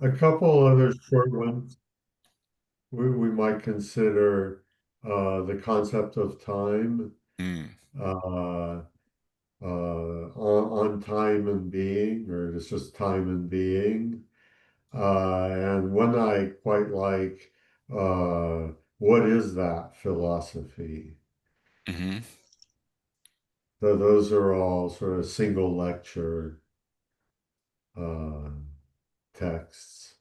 A couple other short ones we might consider the concept of time, Mm, uh, on time and being, or it's just time and being. And one I quite like, what is that philosophy? hmm So those are all sort of single lecture uh, texts.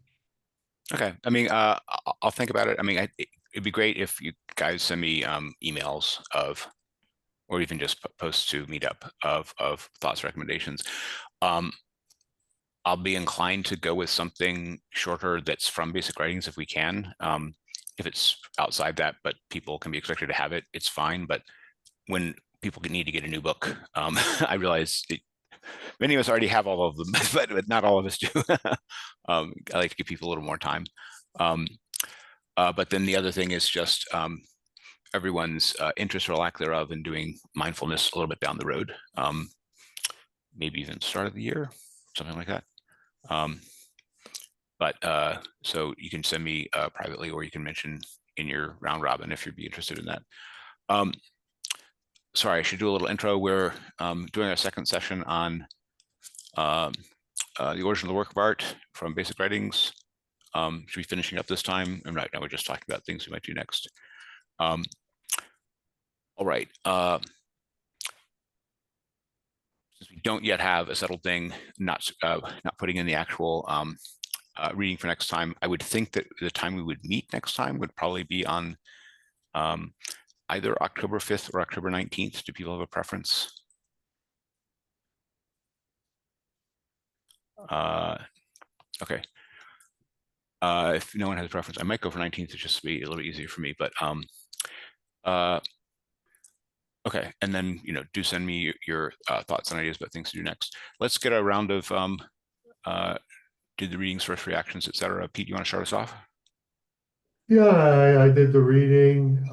Okay. I mean, I'll think about it. I mean, it'd be great if you guys send me emails of, or even just posts to Meetup of thoughts, recommendations. Um, I'll be inclined to go with something shorter that's from basic writings if we can. If it's outside that, but people can be expected to have it, it's fine. But when people need to get a new book, I realize many of us already have all of them, but not all of us do. I like to give people a little more time. Um, but then the other thing is just everyone's interest or lack thereof in doing mindfulness a little bit down the road, maybe even start of the year, something like that. Um, but so you can send me privately, or you can mention in your round robin if you'd be interested in that. Um, sorry, I should do a little intro. We're doing our second session on um, the origin of the work of art from basic writings. Should be finishing up this time. And right now we're just talking about things we might do next. Um, all right. Since we don't yet have a settled thing, not putting in the actual reading for next time, I would think that the time we would meet next time would probably be on um, either October 5th or October 19th. Do people have a preference? Uh, okay. If no one has a preference, I might go for 19th to just be a little bit easier for me. But uh, okay, and then do send me your thoughts and ideas about things to do next. Let's get a round of uh, do the readings, first reactions, etc. Pete, you want to start us off? Yeah, I did the reading.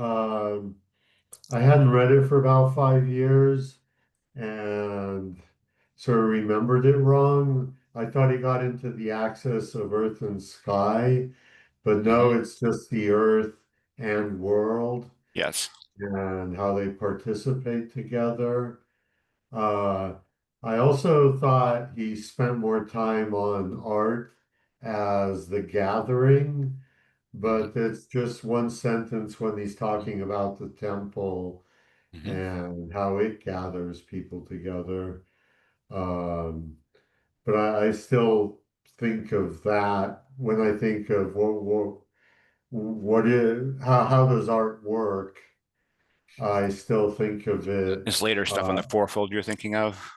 I hadn't read it for about 5 years and sort of remembered it wrong. I thought he got into the axis of earth and sky, but no, Mm-hmm. it's just the earth and world Yes. and how they participate together. Uh, I also thought he spent more time on art as the gathering, Mm-hmm. but it's just one sentence when he's talking about the temple Mm-hmm. and how it gathers people together. Um, but I still think of that when I think of what is how does art work? I still think of it. This later stuff on Uh, the fourfold you're thinking of?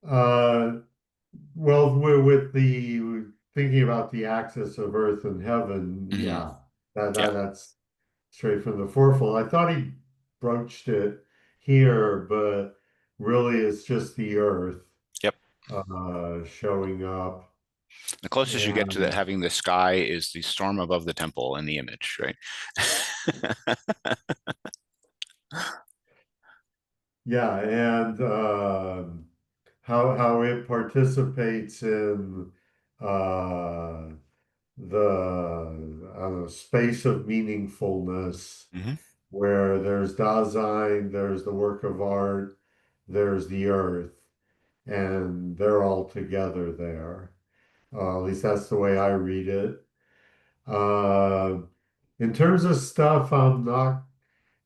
uh, well, with the thinking about the axis of Earth and heaven, Mm-hmm. yeah, Yeah. that's straight from the fourfold. I thought he broached it here, but really it's just the Earth Yep. showing up. The closest you get to that And having the sky is the storm above the temple in the image, right? yeah, and how it participates in uh, the I don't know, space of meaningfulness, Mm-hmm. where there's Dasein, there's the work of art, there's the earth, and they're all together there. At least that's the way I read it. Uh, in terms of stuff, I'm not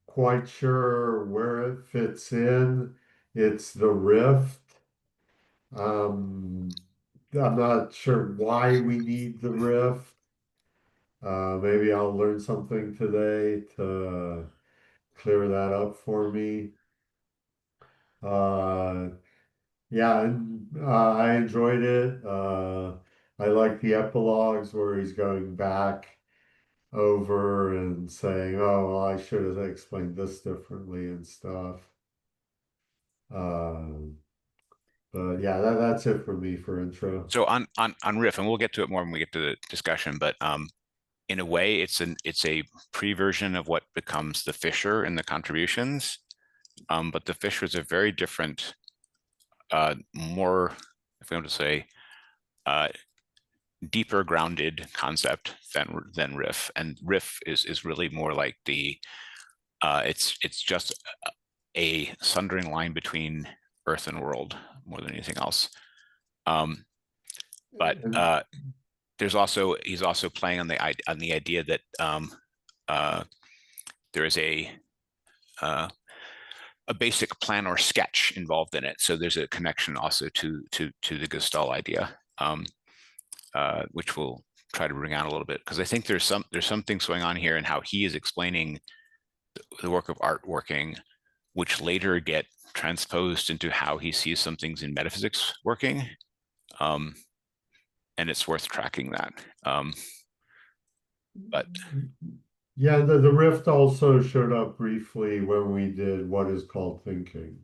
quite sure where it fits in. It's the rift. Um, I'm not sure why we need the rift. Maybe I'll learn something today to clear that up for me. Uh, yeah, and I enjoyed it. I like the epilogues where he's going back over and saying, "Oh, well, I should have explained this differently" and stuff. Uh, but yeah, that's it for me for intro. So on riff, and we'll get to it more when we get to the discussion, but in a way, it's a pre-version of what becomes the Fisher in the contributions. But the Fishers are very different, more, if we want to say, uh, deeper grounded concept than riff, and riff is really more like the it's just a sundering line between earth and world more than anything else. But And he's also playing on the idea that there is a basic plan or sketch involved in it. So there's a connection also to the gestalt idea, which we'll try to bring out a little bit, because I think there's some things going on here in how he is explaining the work of art working, which later get transposed into how he sees some things in metaphysics working. And it's worth tracking that. But yeah, the rift also showed up briefly when we did what is called thinking.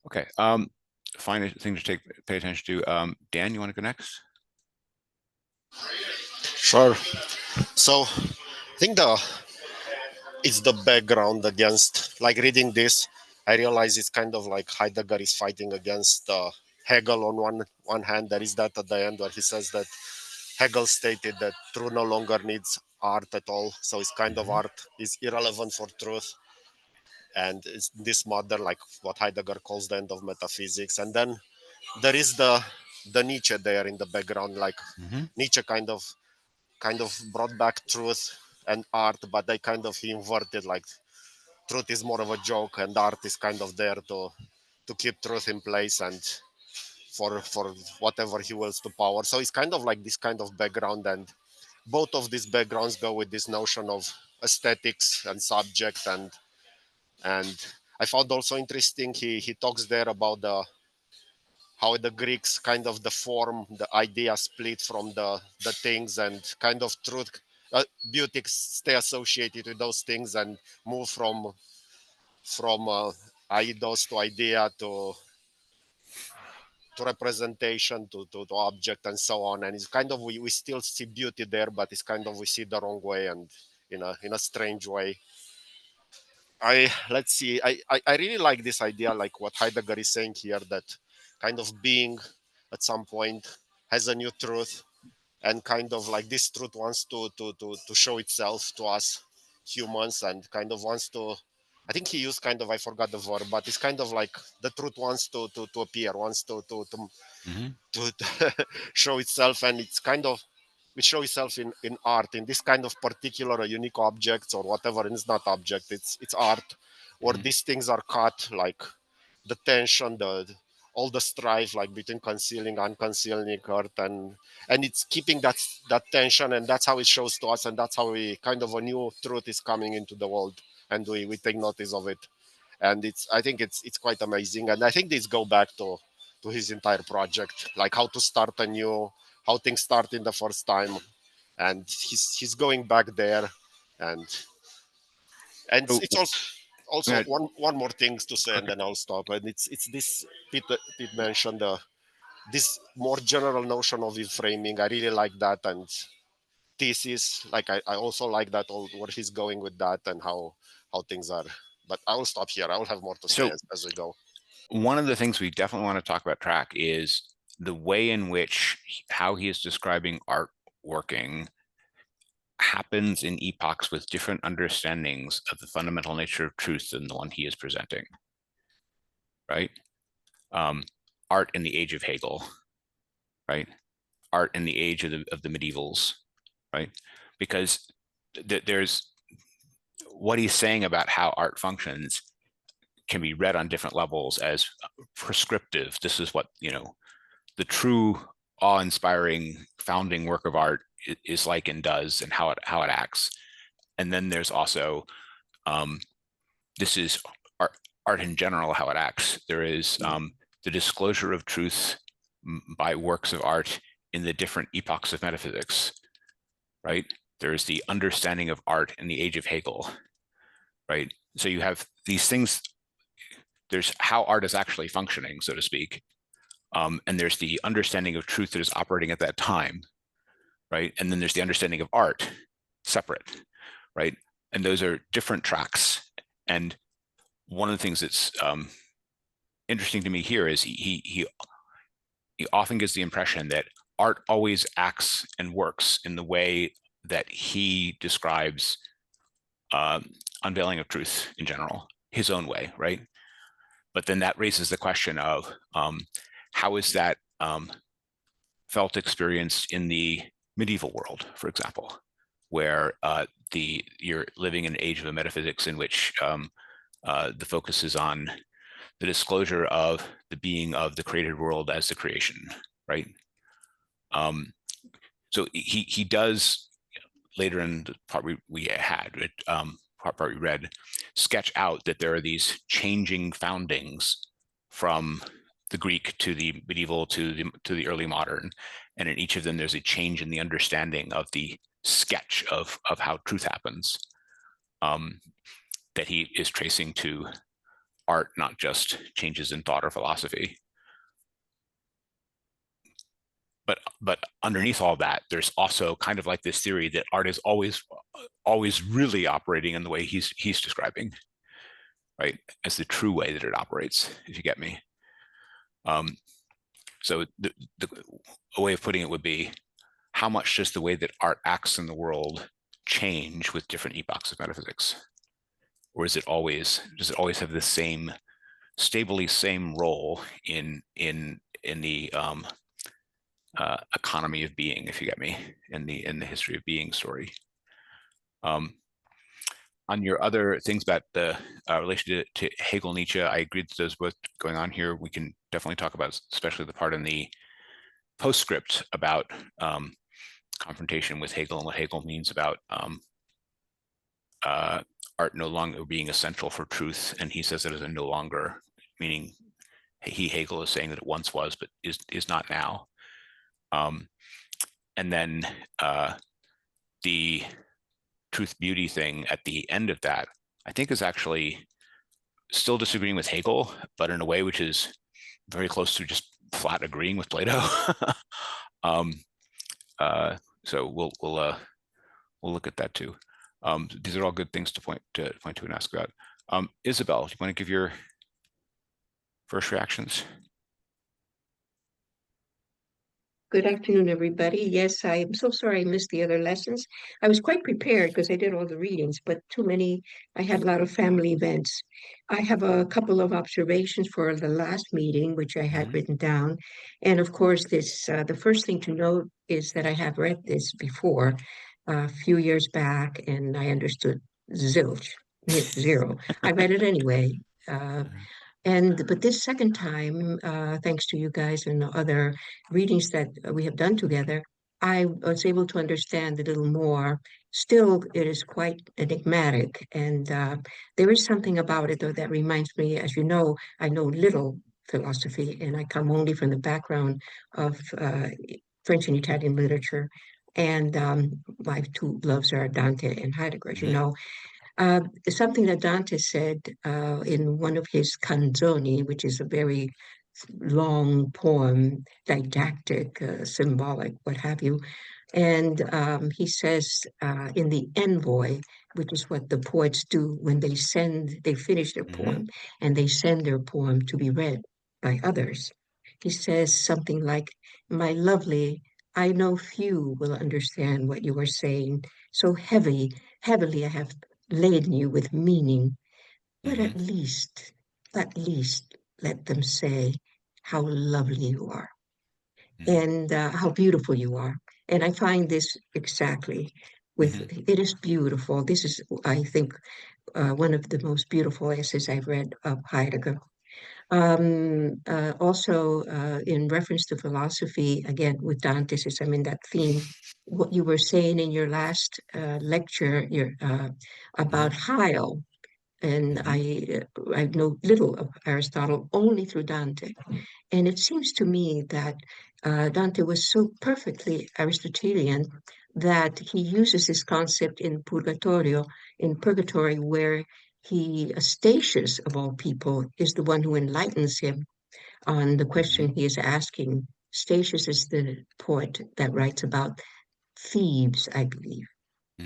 Okay. Fine thing to pay attention to. Dan, you want to go next? Sure. So I think it's the background against, like, reading this, I realize it's kind of like Heidegger is fighting against Hegel on one hand. There is that at the end where he says that Hegel stated that truth no longer needs art at all. So it's kind of art is irrelevant for truth. And it's this modern, like what Heidegger calls the end of metaphysics. And then there is the Nietzsche there in the background, like Nietzsche kind of brought back truth and art, but they kind of inverted, like truth is more of a joke and art is kind of there to keep truth in place and for whatever he wills to power. So it's kind of like this kind of background, and both of these backgrounds go with this notion of aesthetics and subject, and I found also interesting he talks there about how the Greeks kind of the form, the idea split from the things, and kind of truth, beauty stay associated with those things and move from idos to idea to representation to object and so on. And it's kind of we still see beauty there, but it's kind of we see the wrong way and in a strange way. Let's see. I really like this idea, like what Heidegger is saying here, that kind of being at some point has a new truth, and kind of like this truth wants to show itself to us humans, and kind of wants to. I think he used kind of, I forgot the verb, but it's kind of like the truth wants to appear, wants to show itself, and it's kind of it show itself in art, in this kind of particular unique objects or whatever. And it's not object, it's art, where these things are cut, like the tension, the all the strife, like between concealing unconcealing art, and it's keeping that tension, and that's how it shows to us, and that's how we kind of a new truth is coming into the world, and we take notice of it. And I think it's quite amazing, and I think this go back to his entire project, like how to start anew, how things start in the first time, and he's going back there, and So it's also yeah, one more thing to say, and okay. then I'll stop. And it's this Pete mentioned this more general notion of framing. I really like that, and thesis, like I also like that all where he's going with that and how things are. But I will stop here. I will have more to say So as we go. one of the things we definitely want to talk about track is the way in which how he is describing art working happens in epochs with different understandings of the fundamental nature of truth than the one he is presenting, right? Art in the age of Hegel, right? Art in the age of the medievals, right? Because there's what he's saying about how art functions can be read on different levels as prescriptive. This is what, the true awe-inspiring founding work of art is like and does, and how it acts. And then there's also this is art in general, how it acts. There is the disclosure of truth by works of art in the different epochs of metaphysics, right? There's the understanding of art in the age of Hegel, right? So you have these things. There's how art is actually functioning, so to speak, and there's the understanding of truth that is operating at that time, right? And then there's the understanding of art, separate, right? And those are different tracks. And one of the things that's interesting to me here is he often gives the impression that art always acts and works in the way that he describes unveiling of truth in general, his own way, right? But then that raises the question of how is that felt experience in the medieval world, for example, where you're living in an age of a metaphysics in which the focus is on the disclosure of the being of the created world as the creation, right? So he does later in the part we had, part we read, sketch out that there are these changing foundings from the Greek to the medieval to the early modern, and in each of them there's a change in the understanding of the sketch of how truth happens, that he is tracing to art, not just changes in thought or philosophy. But underneath all that, there's also kind of like this theory that art is always really operating in the way he's describing, right, as the true way that it operates, if you get me. So a way of putting it would be, how much does the way that art acts in the world change with different epochs of metaphysics? Or does it always have the same, stably same role in the economy of being, if you get me, in the history of being story? On your other things about the relation to Hegel, Nietzsche, I agree that those both going on here. We can definitely talk about, especially the part in the postscript about confrontation with Hegel and what Hegel means about art no longer being essential for truth, and he says it as a no longer, meaning Hegel is saying that it once was, but is not now. And then the truth beauty thing at the end of that, I think, is actually still disagreeing with Hegel, but in a way which is very close to just flat agreeing with Plato. So we'll look at that too. These are all good things to point to and ask about. Isabel, do you want to give your first reactions? Good afternoon, everybody. Yes, I'm so sorry I missed the other lessons. I was quite prepared because I did all the readings, but I had a lot of family events. I have a couple of observations for the last meeting, which I had written down. And of course, the first thing to note is that I have read this before a few years back, and I understood zilch, zero. I read it anyway. But this second time, thanks to you guys and the other readings that we have done together, I was able to understand a little more. Still, it is quite enigmatic, and there is something about it, though, that reminds me, as you know, I know little philosophy, and I come only from the background of French and Italian literature, and my two loves are Dante and Heidegger, as you know. Something that Dante said in one of his canzoni, which is a very long poem, didactic, symbolic, what have you. And he says in the envoy, which is what the poets do when they finish their poem and they send their poem to be read by others. He says something like, "My lovely, I know few will understand what you are saying. So heavily I have laden you with meaning, but at least let them say how lovely you are and how beautiful you are." And I find this exactly it is beautiful. This is, I think, one of the most beautiful essays I've read of Heidegger. Also, in reference to philosophy, again, with Dante's, I'm in that theme. What you were saying in your last lecture about Heil, and I know little of Aristotle only through Dante. And it seems to me that Dante was so perfectly Aristotelian that he uses this concept in Purgatory, where Statius, of all people, is the one who enlightens him on the question he is asking. Statius is the poet that writes about thieves, I believe.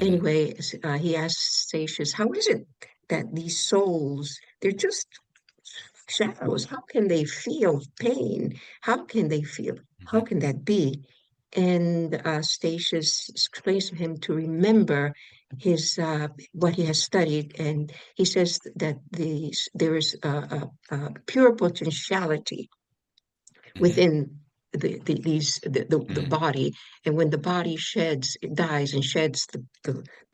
Anyway, he asks Statius, how is it that these souls, they're just shadows. How can they feel pain? How can they feel? How Mhm. can that be? And Statius explains to him to remember his what he has studied, and he says that there is a pure potentiality Mhm. within the Mhm. body, and when the body sheds, it dies and sheds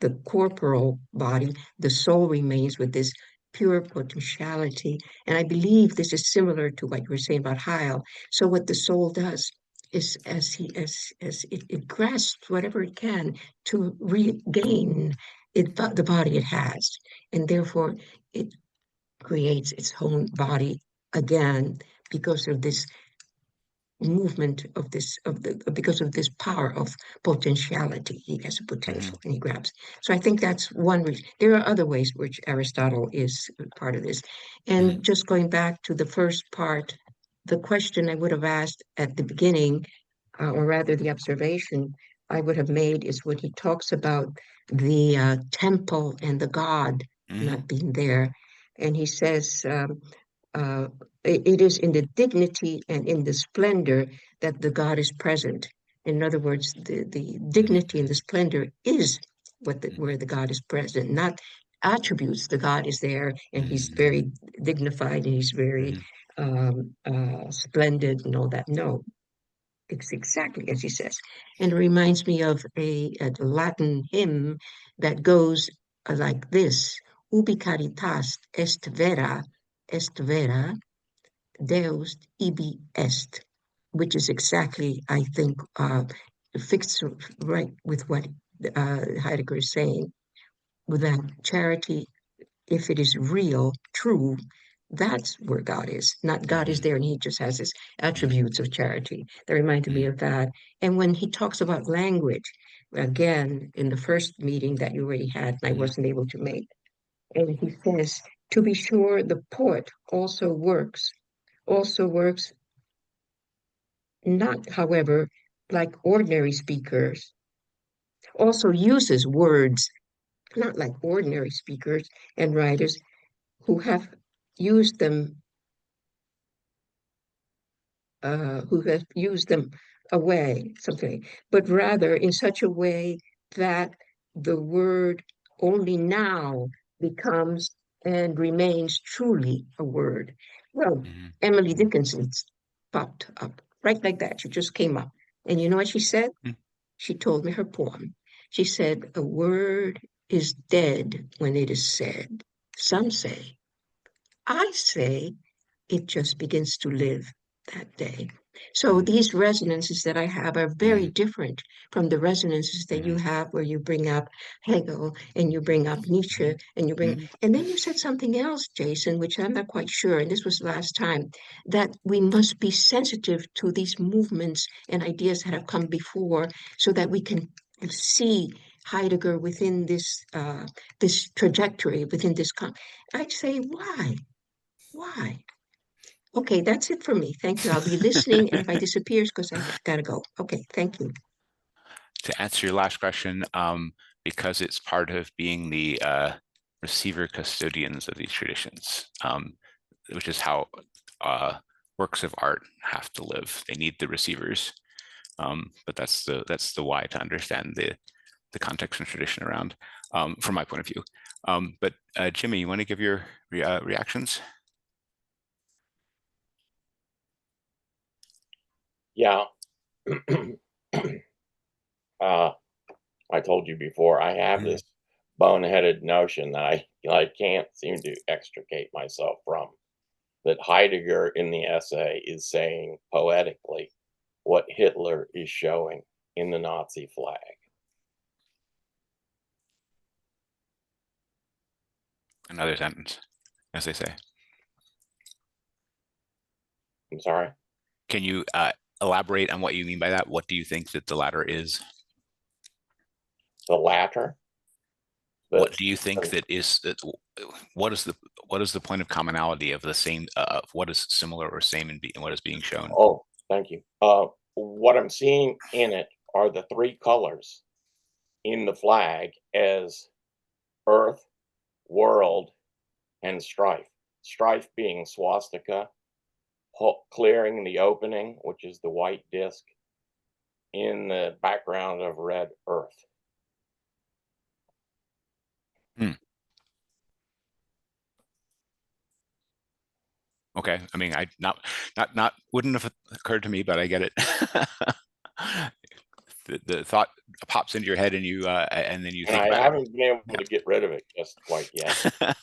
the corporal body, the soul remains with this pure potentiality. And I believe this is similar to what you were saying about Heil. So what the soul does is, as it grasps whatever it can to regain the body it has, and therefore it creates its own body again because of this movement of this because of this power of potentiality. He has a potential Mhm. and he grabs. So I think that's one reason. There are other ways which Aristotle is part of this. Mhm. And just going back to the first part, the question I would have asked at the beginning, or rather the observation I would have made, is when he talks about the temple and the god Mhm. not being there. And he says, uh, it is in the dignity and in the splendor that the God is present. In other words, the Mhm. dignity and the splendor is where the God is present, not attributes. The God is there and he's Mhm. very dignified and he's very Mhm. splendid and all that. No, it's exactly as he says. And it reminds me of a Latin hymn that goes like this: Ubi caritas est vera, Deus ibi est, which is exactly, I think, fixed right with what Heidegger is saying. Without charity, if it is real, true, that's where God is. Not God is Mhm. there and he just has his Mhm. attributes of charity. That reminded me Mhm. of that. And when he talks about language, again, in the first meeting that you already had, and I Mhm. wasn't able to make, and he says, to be sure, the poet also works not, however, like ordinary speakers, also uses words, not like ordinary speakers and writers who have used them who has used them away, something, but rather in such a way that the word only now becomes and remains truly a word. Well, Mhm. Emily Mhm. Dickinson's popped up right like that. She just came up. And you know what she said? Mhm. She told me her poem. She said, a word is dead when it is said. Some say, I say, it just begins to live that day. So Mhm. these resonances that I have are very Mhm. different from the resonances that you Mhm. have where you bring up Hegel and you bring up Nietzsche and you bring, Mhm. and then you said something else, Jason, which I'm not quite sure, and this was the last time, that we must be sensitive to these movements and ideas that have come before so that we can see Heidegger within this trajectory, within this. I'd say, why? Why? Okay, that's it for me. Thank you. I'll be listening, and if I disappear, it's because I gotta go. Okay, thank you. To answer your last question, because it's part of being the receiver custodians of these traditions, which is how works of art have to live. They need the receivers, but that's the why, to understand the context and tradition around, from my point of view. But Jimmy, you want to give your reactions? Yeah. I told you before, I have Mhm. this boneheaded notion that I can't seem to extricate myself from, that Heidegger in the essay is saying poetically what Hitler is showing in the Nazi flag. Another sentence, as they say. I'm sorry. Can you elaborate on what you mean by that? What do you think that the latter is? The latter. What do you think that is that? What is the point of commonality of the same? What is similar or same in what is being shown? Oh, thank you. What I'm seeing in it are the three colors in the flag as earth, world, and strife. strife being swastika, clearing the opening, which is the white disk, in the background of red earth. Okay, I mean, I not wouldn't have occurred to me, but I get it. The thought pops into your head, and you and then you And think I about haven't been able to get rid of it just quite yet. it.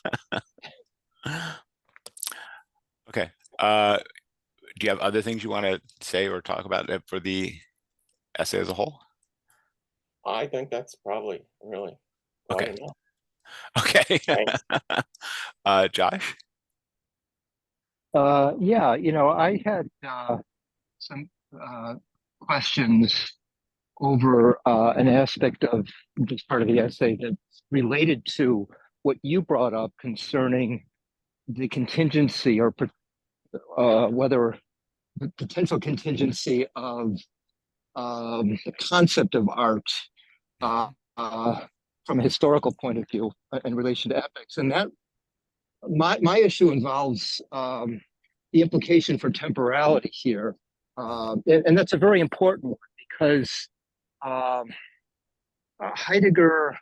Okay. Do you have other things you want to say or talk about for the essay as a whole? I think that's probably really quite enough. Okay. Thanks. Josh? Yeah, I had some questions over an aspect of this part of the essay that's related to what you brought up concerning the contingency or whether the potential contingency of the concept of art from a historical point of view in relation to epics. And that my issue involves the implication for temporality here. And that's a very important one because Heidegger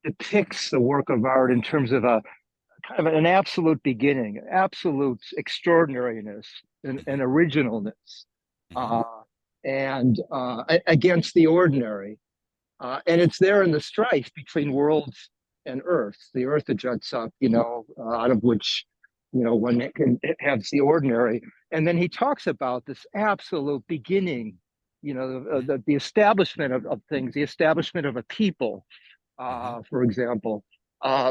depicts the work of art in terms of a kind of an absolute beginning, absolute extraordinariness and originalness, and against the ordinary. And it's there in the strife between world and earth, the earth that juts up, out of which, one can have the ordinary. And then he talks about this absolute beginning, the establishment of things, the establishment of a people, for example.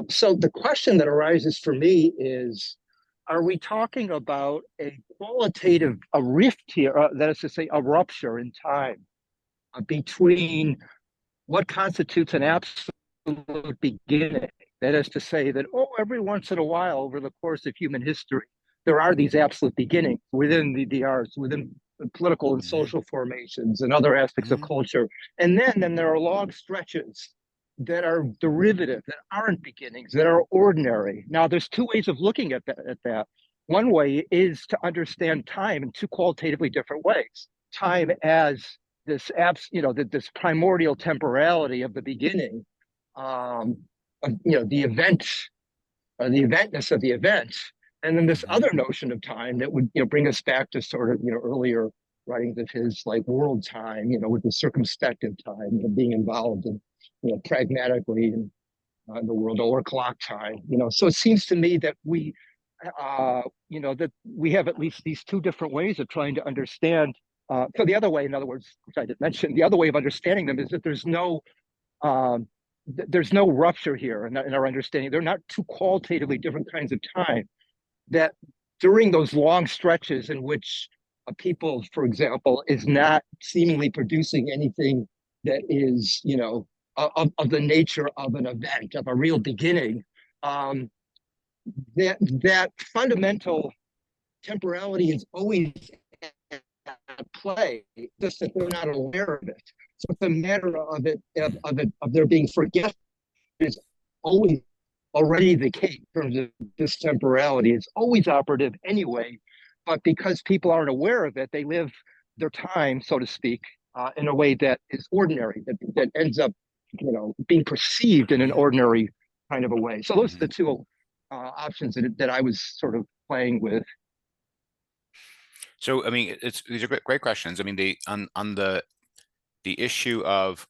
So the question that arises for me is, are we talking about a qualitative, a rift here, that is to say, a rupture in time between what constitutes an absolute beginning? That is to say that, every once in a while over the course of human history, there are these absolute beginnings within the arts, within the political and social formations and other aspects of culture. And then there are long stretches that are derivative, that aren't beginnings, that are ordinary. Now, there's two ways of looking at that. One way is to understand time in two qualitatively different ways. Time as this this primordial temporality of the beginning, the event, the eventness of the event, and then this other notion of time that would bring us back to sort of earlier writings of his, like world time, with the circumspective time, being involved in pragmatically in the world, or clock time. So it seems to me that we that we have at least these two different ways of trying to understand. So the other way, in other words, which I didn't mention, the other way of understanding them is that there's no rupture here in our understanding. They're not two qualitatively different kinds of time. That during those long stretches in which a people, for example, is not seemingly producing anything that is, of the nature of an event, of a real beginning, that fundamental temporality is always at play, just that they're not aware of it. So it's a matter of there being forgetfulness. Is always already the case in terms of this temporality. It's always operative anyway, but because people aren't aware of it, they live their time, so to speak, in a way that is ordinary, that ends up, being perceived in an ordinary kind of a way. So those are the two options that I was sort of playing with. So, I mean, these are great questions. I mean, on the issue of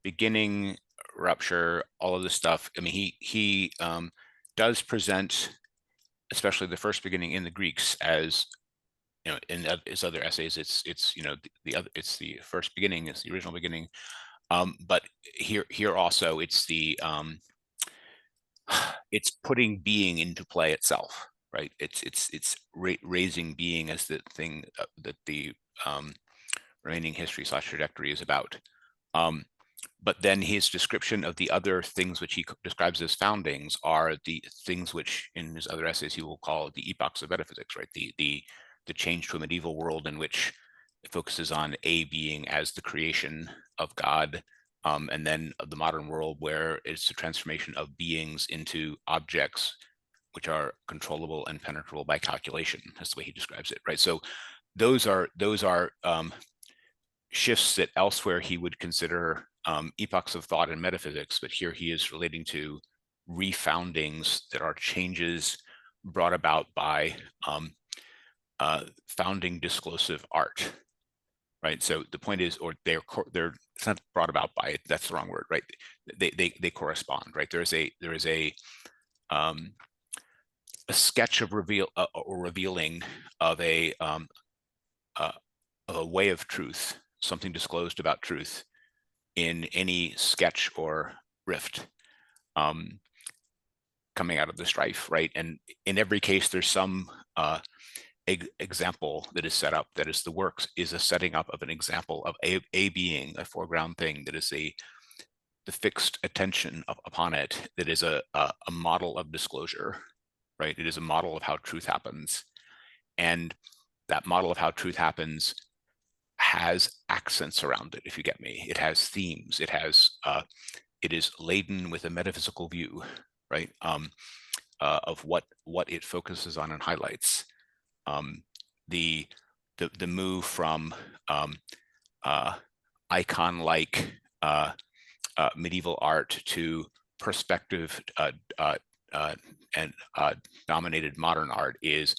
beginning, rupture, all of this stuff. I mean, he does present, especially the first beginning in the Greeks, as in his other essays, it's it's the first beginning, it's the original beginning. But here also, it's it's putting being into play itself, right? It's raising being as the thing that the remaining history / trajectory is about. But then his description of the other things which he describes as foundings are the things which in his other essays he will call the epochs of metaphysics, right? The change to a medieval world in which it focuses on a being as the creation of God, and then the modern world where it's a transformation of beings into objects which are controllable and penetrable by calculation. That's the way he describes it, right? So those are shifts that elsewhere he would consider epochs of thought and metaphysics, but here he is relating to refoundings that are changes brought about by founding disclosive art, right? So the point is, or they're it's not brought about by it. That's the wrong word, right? They correspond, right? There is a sketch of revealing of a way of truth, something disclosed about truth in any sketch or rift coming out of the strife, right? And in every case, there's some example that is set up, that is the works is a setting up of an example of a being, a foreground thing that is the fixed attention upon it, that is a model of disclosure, right? It is a model of how truth happens. And that model of how truth happens has accents around it, if you get me. It has themes. It has it is laden with a metaphysical view, right? Of what it focuses on and highlights. The move from icon-like medieval art to perspective and dominated modern art is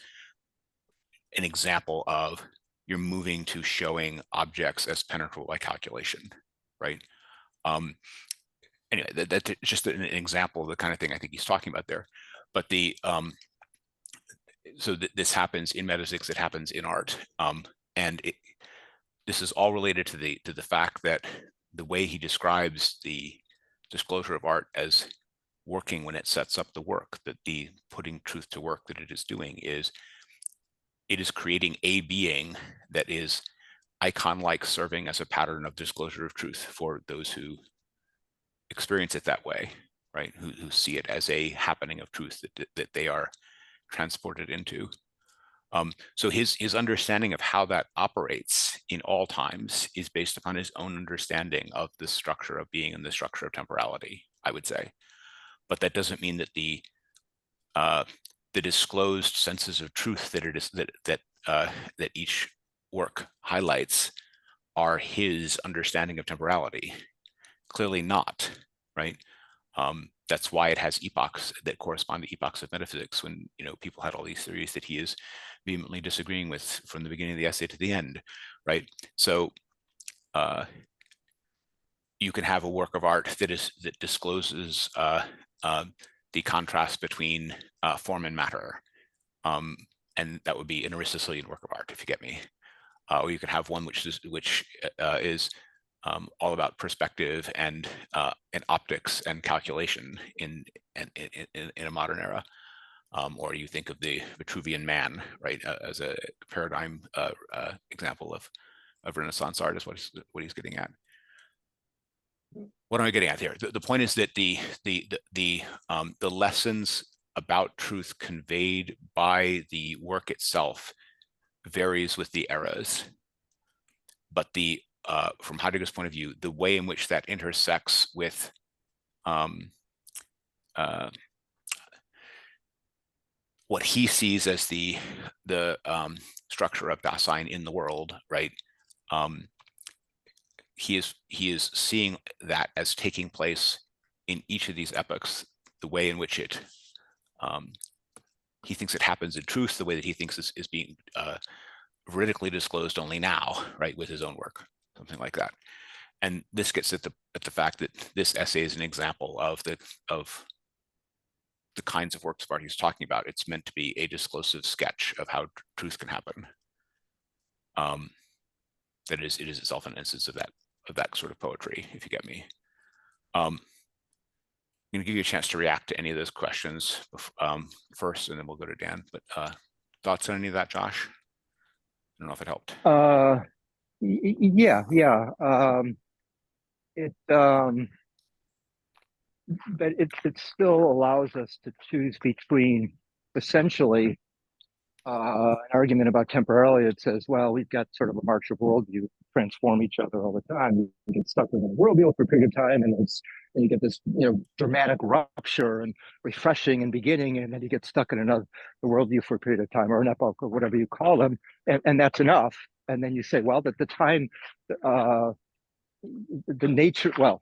an example of you're moving to showing objects as penetrable by calculation, right? Anyway, that's just an example of the kind of thing I think he's talking about there. But the so this happens in metaphysics, it happens in art, and this is all related to the fact that the way he describes the disclosure of art as working when it sets up the work, that the putting truth to work that it is doing is, it is creating a being that is icon-like, serving as a pattern of disclosure of truth for those who experience it that way, right? Who see it as a happening of truth that they are transported into. So his understanding of how that operates in all times is based upon his own understanding of the structure of being and the structure of temporality, I would say. But that doesn't mean that the disclosed senses of truth that it is that each work highlights are his understanding of temporality. Clearly not, right? That's why it has epochs that correspond to epochs of metaphysics, when people had all these theories that he is vehemently disagreeing with from the beginning of the essay to the end, right? So you can have a work of art that discloses the contrast between form and matter, and that would be an Aristotelian work of art, if you get me. Or you can have one which is all about perspective and optics and calculation in a modern era. Or you think of the Vitruvian Man, right, as a paradigm example of Renaissance art, is what he's getting at. What am I getting at here? The point is that the lessons about truth conveyed by the work itself varies with the eras, but from Heidegger's point of view, the way in which that intersects with what he sees as the structure of Dasein in the world, right? He is seeing that as taking place in each of these epochs, the way in which it he thinks it happens in truth, the way that he thinks is being veridically disclosed only now, right, with his own work, something like that. And this gets at the fact that this essay is an example of the kinds of works of art he's talking about. It's meant to be a disclosive sketch of how truth can happen. That is, it is itself an instance of that sort of poetry, if you get me. I'm going to give you a chance to react to any of those questions first, and then we'll go to Dan. But thoughts on any of that, Josh? I don't know if it helped. Yeah. But it still allows us to choose between essentially an argument about temporality that says, well, we've got sort of a march of worldview, transform each other all the time. We get stuck within a worldview for a period of time, and it's and you get this, dramatic rupture and refreshing and beginning, and then you get stuck in another worldview for a period of time, or an epoch, or whatever you call them, and that's enough. And then you say, well, that the time, the nature, well,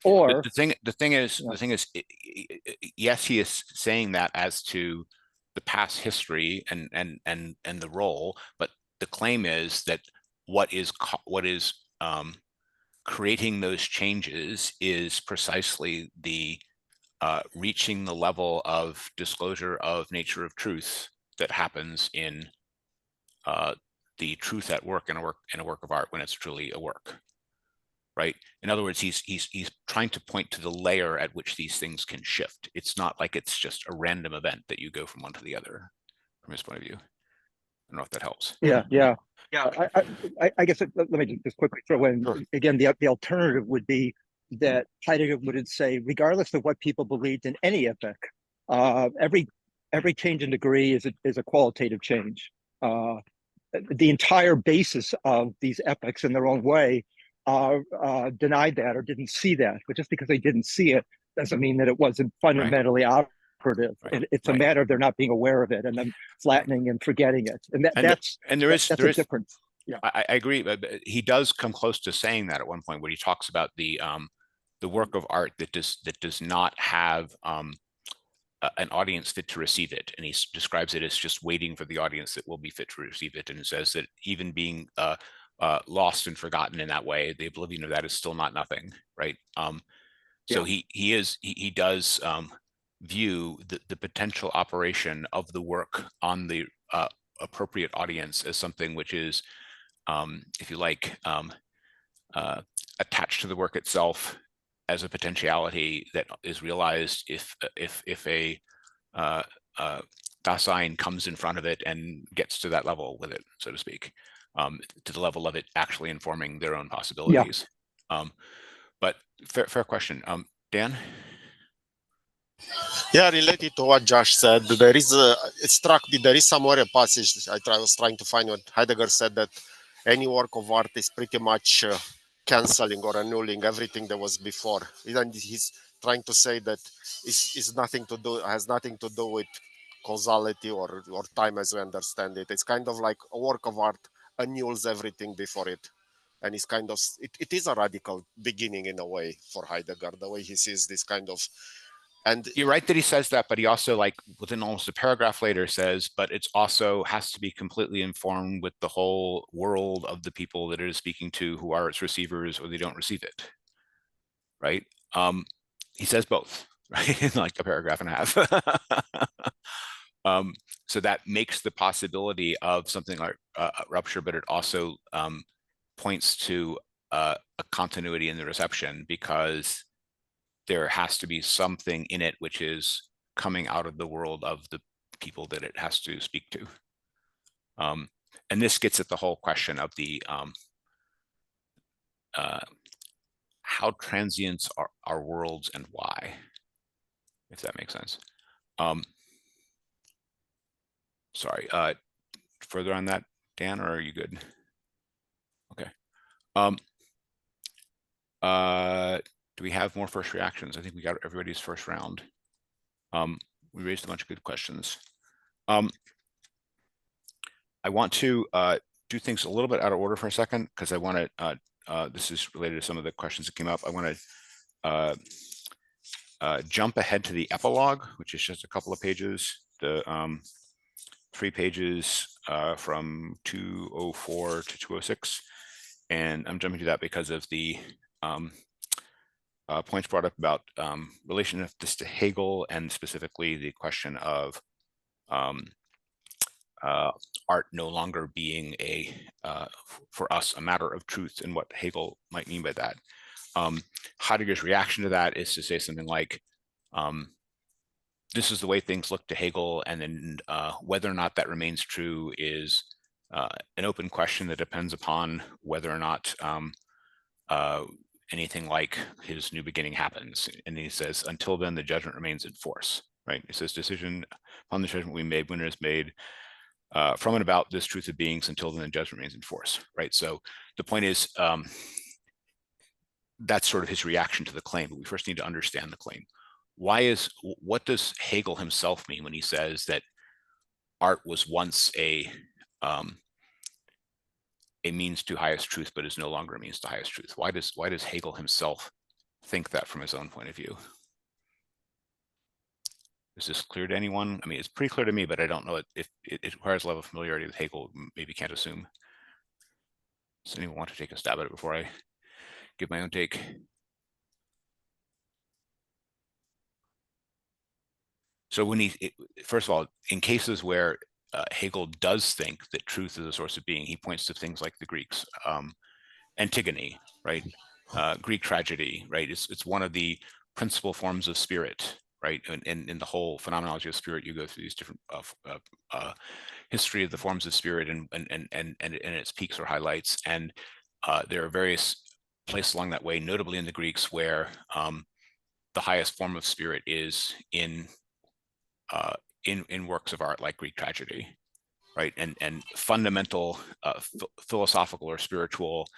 or the thing is, yes, he is saying that as to the past history and the role, but the claim is that what is creating those changes is precisely the reaching the level of disclosure of nature of truth that happens in the truth at work in a work of art when it's truly a work. Right. In other words, he's trying to point to the layer at which these things can shift. It's not like it's just a random event that you go from one to the other, from his point of view. I don't know if that helps. Yeah. I guess let me just quickly throw in, Sure. Again, the alternative would be that Heidegger would say, regardless of what people believed in any epoch, every change in degree is a qualitative change. The entire basis of these epochs in their own way denied that or didn't see that. But just because they didn't see it doesn't mean that it wasn't fundamentally operative. Right. It's a matter of their not being aware of it and then flattening and forgetting it. And that's a difference. Yeah, I agree. But he does come close to saying that at one point, where he talks about the work of art that does not have an audience fit to receive it, and he describes it as just waiting for the audience that will be fit to receive it, and says that even being lost and forgotten in that way, the oblivion of that is still not nothing, right? So he does view the potential operation of the work on the appropriate audience as something which is, if you like, attached to the work itself as a potentiality that is realized if a Dasein comes in front of it and gets to that level with it, so to speak, to the level of it actually informing their own possibilities. But fair question. Dan? Yeah, related to what Josh said, it struck me, there is somewhere a passage I was trying to find what Heidegger said, that any work of art is pretty much canceling or annulling everything that was before. And he's trying to say that has nothing to do with causality or time as we understand it. It's kind of like a work of art annuls everything before it. And it's kind of, it is a radical beginning in a way for Heidegger, the way he sees this kind of. And you're right that he says that, but he also, like within almost a paragraph later, says, but it's also has to be completely informed with the whole world of the people that it is speaking to, who are its receivers or they don't receive it. Right. He says both, right, in like a paragraph and a half. So that makes the possibility of something like a rupture, but it also points to a continuity in the reception, because there has to be something in it which is coming out of the world of the people that it has to speak to. And this gets at the whole question of the how transient are worlds and why, if that makes sense. Sorry, further on that, Dan, or are you good? Okay. Do we have more first reactions? I think we got everybody's first round. We raised a bunch of good questions. I want to do things a little bit out of order for a second, because I want to, this is related to some of the questions that came up. I want to jump ahead to the epilogue, which is just a couple of pages, the 3 pages from 204 to 206. And I'm jumping to that because of the points brought up about relation of this to Hegel, and specifically the question of art no longer being for us, a matter of truth, and what Hegel might mean by that. Heidegger's reaction to that is to say something like, this is the way things look to Hegel, and then whether or not that remains true is an open question that depends upon whether or not anything like his new beginning happens. And he says, until then, the judgment remains in force, right? He says, decision upon the judgment we made when it is made from and about this truth of beings, until then, the judgment remains in force, right? So the point is, that's sort of his reaction to the claim. But we first need to understand the claim. What does Hegel himself mean when he says that art was once a means to highest truth, but is no longer a means to highest truth? Why does Hegel himself think that from his own point of view? Is this clear to anyone? I mean, it's pretty clear to me, but I don't know if it requires a level of familiarity with Hegel. Maybe can't assume. Does anyone want to take a stab at it before I give my own take? So when first of all, in cases where Hegel does think that truth is a source of being, he points to things like the Greeks, Antigone, right? Greek tragedy, right? It's one of the principal forms of spirit, right? And in the whole phenomenology of spirit, you go through these different history of the forms of spirit and its peaks or highlights. And there are various places along that way, notably in the Greeks, where the highest form of spirit is in works of art like Greek tragedy, right? And fundamental philosophical or spiritual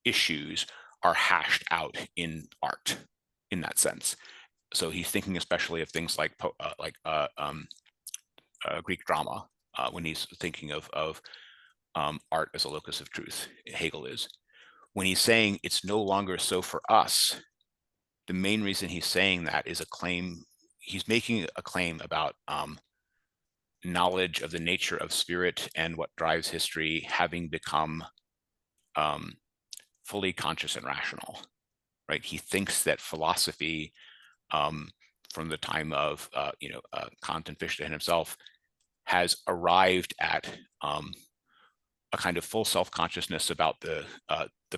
issues are hashed out in art in that sense. So he's thinking especially of things like Greek drama when he's thinking of art as a locus of truth. Hegel is. When he's saying it's no longer so for us, the main reason he's saying that is a claim. He's making a claim about knowledge of the nature of spirit and what drives history having become fully conscious and rational, right? He thinks that philosophy, from the time of Kant and Fichte and himself, has arrived at a kind of full self-consciousness about the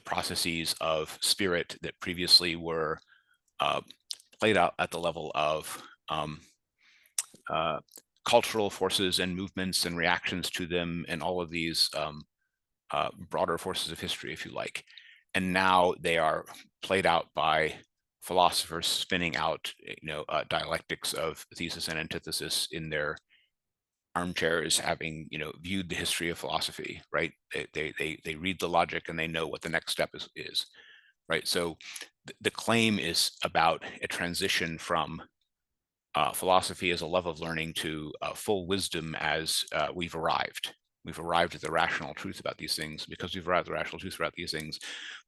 processes of spirit that previously were played out at the level of cultural forces and movements and reactions to them and all of these broader forces of history, if you like. And now they are played out by philosophers spinning out, dialectics of thesis and antithesis in their armchairs, having viewed the history of philosophy, right? They read the logic and they know what the next step is, right? So the claim is about a transition from philosophy as a love of learning to full wisdom as we've arrived. We've arrived at the rational truth about these things. Because we've arrived at the rational truth about these things,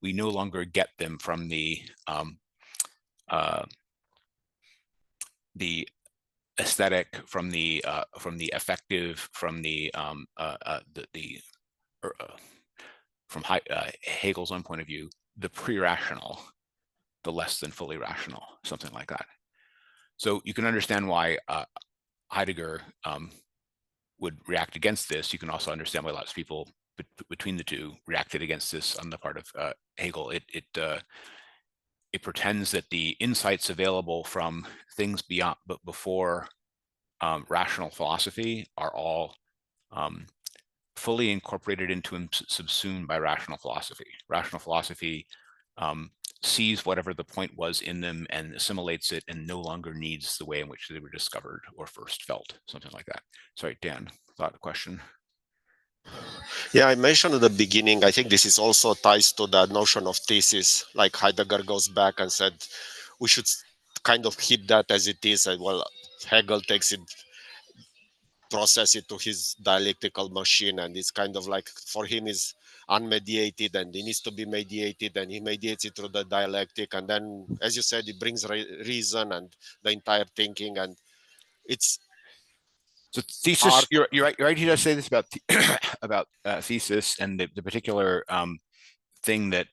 we no longer get them from the aesthetic, from the affective, from from Hegel's own point of view, the pre-rational, the less than fully rational, something like that. So you can understand why Heidegger would react against this. You can also understand why lots of people between the two reacted against this on the part of Hegel. It pretends that the insights available from things beyond, but before rational philosophy, are all fully incorporated into and subsumed by rational philosophy. Rational philosophy sees whatever the point was in them and assimilates it and no longer needs the way in which they were discovered or first felt, something like that. Sorry, Dan, thought, question? Yeah, I mentioned at the beginning, I think this is also ties to the notion of thesis, like Heidegger goes back and said, we should kind of keep that as it is. And well, Hegel takes it, process it to his dialectical machine, and it's kind of like, for him, is unmediated and it needs to be mediated, and he mediates it through the dialectic, and then, as you said, it brings reason and the entire thinking, and it's so thesis. You're right. He does say this about about thesis, and the particular thing that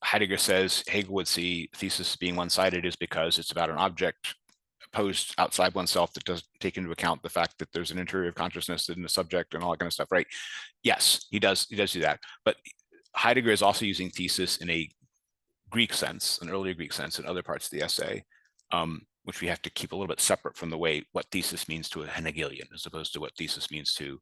Heidegger says Hegel would see thesis being one-sided is because it's about an object posed outside oneself that doesn't take into account the fact that there's an interior of consciousness in the subject and all that kind of stuff, right? Yes, he does do that. But Heidegger is also using thesis in a Greek sense, an earlier Greek sense in other parts of the essay, which we have to keep a little bit separate from the way what thesis means to a Hegelian, as opposed to what thesis means to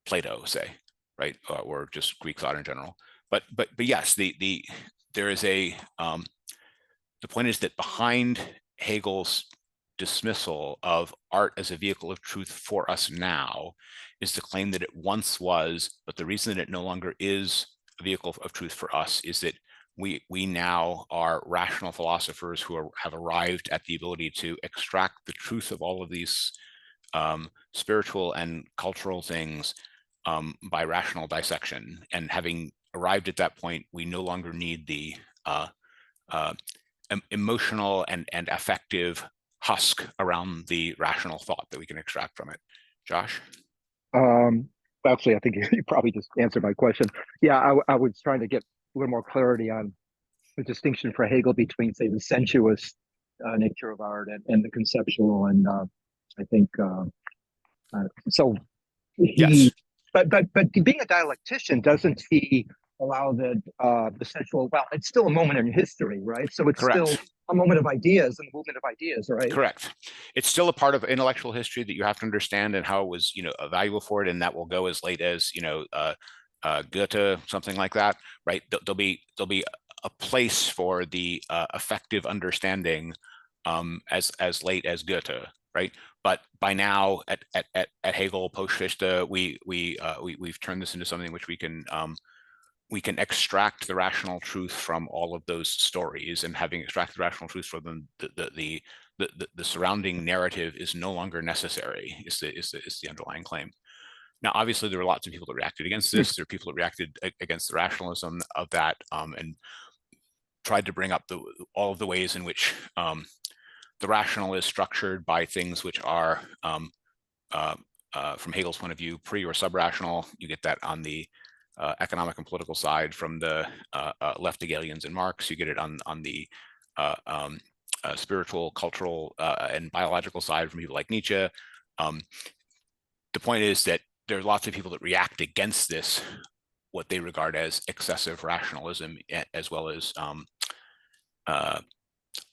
Plato, say, right, or just Greek thought in general. But yes, there is a the point is that behind Hegel's dismissal of art as a vehicle of truth for us now is the claim that it once was, but the reason that it no longer is a vehicle of truth for us is that we now are rational philosophers who have arrived at the ability to extract the truth of all of these spiritual and cultural things by rational dissection. And having arrived at that point, we no longer need the emotional and affective husk around the rational thought that we can extract from it. Josh? Actually, I think you probably just answered my question. Yeah, I was trying to get a little more clarity on the distinction for Hegel between, say, the sensuous nature of art and the conceptual. And I think so. Yes. But being a dialectician, doesn't he allow the sensual? Well, it's still a moment in history, right? So it's Correct. still a moment of ideas and the movement of ideas, right? Correct. It's still a part of intellectual history that you have to understand, and how it was, valuable for it, and that will go as late as Goethe, something like that, right? There'll be a place for the effective understanding as late as Goethe, right? But by now, at Hegel, post-Fichte, we've turned this into something which we can extract the rational truth from all of those stories, and having extracted the rational truth from them, the surrounding narrative is no longer necessary. Is the underlying claim. Now, obviously, there were lots of people that reacted against this. There are people that reacted against the rationalism of that, and tried to bring up all of the ways in which the rational is structured by things which are, from Hegel's point of view, pre or sub-rational. You get that on the economic and political side from the left Hegelians and Marx. You get it on the spiritual, cultural, and biological side from people like Nietzsche. The point is that there are lots of people that react against this, what they regard as excessive rationalism, as well as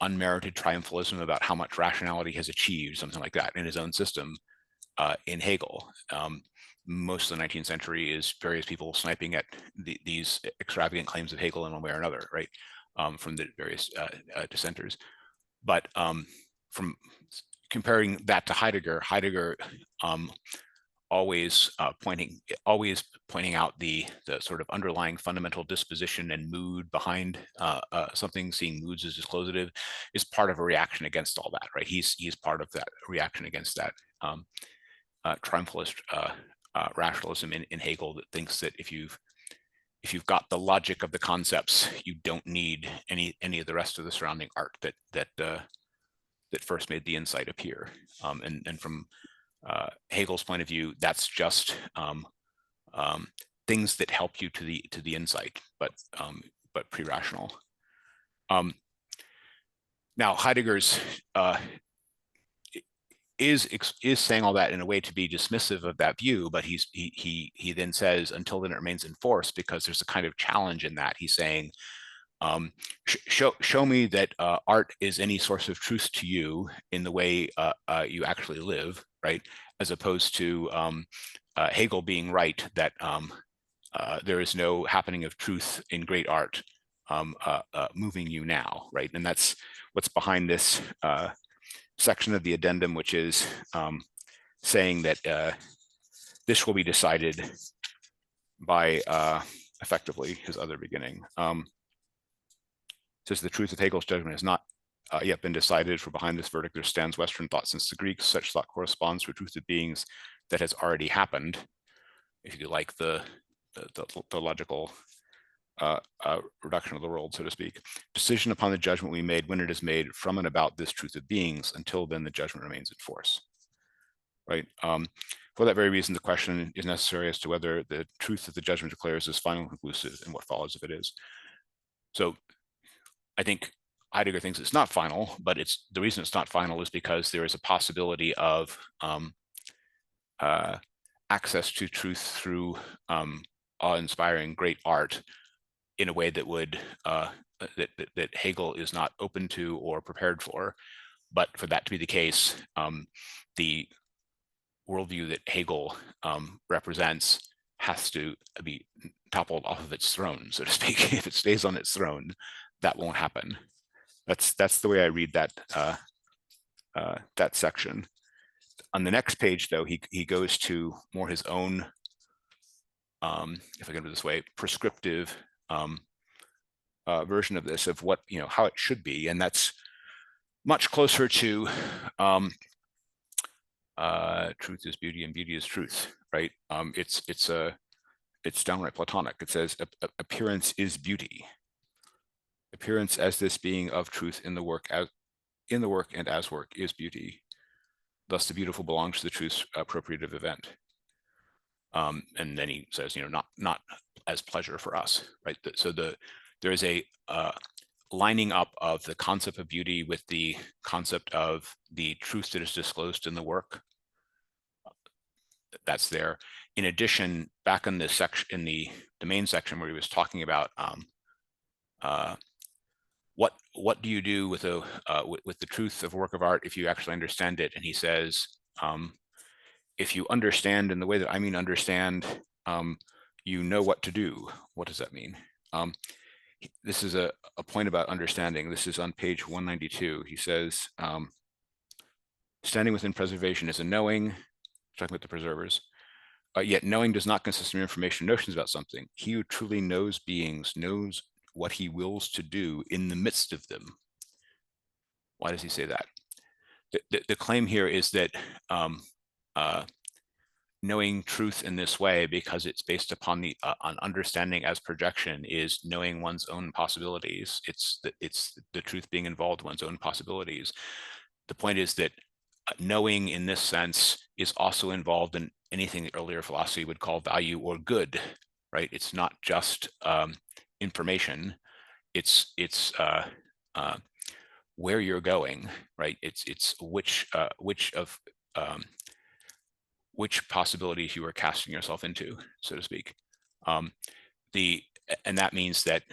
unmerited triumphalism about how much rationality has achieved, something like that, in his own system in Hegel. Most of the 19th century is various people sniping at these extravagant claims of Hegel in one way or another, right, from the various dissenters. But from comparing that to Heidegger, always pointing out the sort of underlying fundamental disposition and mood behind something, seeing moods as disclosive, is part of a reaction against all that, right? He's part of that reaction against that triumphalist rationalism in Hegel, that thinks that if you've got the logic of the concepts, you don't need any of the rest of the surrounding art that first made the insight appear. And from Hegel's point of view, that's just things that help you to the insight, but pre-rational. Now, Heidegger's is saying all that in a way to be dismissive of that view, but he then says, until then it remains in force, because there's a kind of challenge in that. He's saying, show me that art is any source of truth to you in the way you actually live, right? As opposed to Hegel being right that there is no happening of truth in great art moving you now, right? And that's what's behind this section of the addendum, which is saying that this will be decided by effectively his other beginning. Says the truth of Hegel's judgment has not yet been decided, for behind this verdict there stands Western thought since the Greeks. Such thought corresponds to a truth of beings that has already happened, if you like the logical reduction of the world, so to speak. Decision upon the judgment we made when it is made from and about this truth of beings. Until then, the judgment remains in force, right? For that very reason, the question is necessary as to whether the truth that the judgment declares is final and conclusive, and what follows if it is. So I think Heidegger thinks it's not final, but the reason it's not final is because there is a possibility of access to truth through awe-inspiring great art in a way that would that Hegel is not open to or prepared for. But for that to be the case, the worldview that Hegel represents has to be toppled off of its throne, so to speak. If it stays on its throne, that won't happen. That's the way I read that that section. On the next page, though, he goes to more his own, if I can put it this way, prescriptive version of this, of what, how it should be, and that's much closer to truth is beauty and beauty is truth, right? It's downright Platonic. It says appearance is beauty. Appearance as this being of truth in the work and as work is beauty. Thus the beautiful belongs to the truth's appropriative event. And then he says, not as pleasure for us, right? So there is a lining up of the concept of beauty with the concept of the truth that is disclosed in the work. That's there. In addition, back in the section, in the main section where he was talking about what do you do with the truth of a work of art if you actually understand it? And he says, if you understand in the way that I mean understand, you know what to do. What does that mean? This is a point about understanding. This is on page 192. He says, standing within preservation is a knowing, talking about the preservers, yet knowing does not consist of information, notions about something. He who truly knows beings knows what he wills to do in the midst of them. Why does he say that? The claim here is that knowing truth in this way, because it's based upon on understanding as projection, is knowing one's own possibilities. It's the truth being involved in one's own possibilities. The point is that knowing in this sense is also involved in anything the earlier philosophy would call value or good, right? It's not just information. It's where you're going, right? It's which possibilities you are casting yourself into, so to speak. And that means that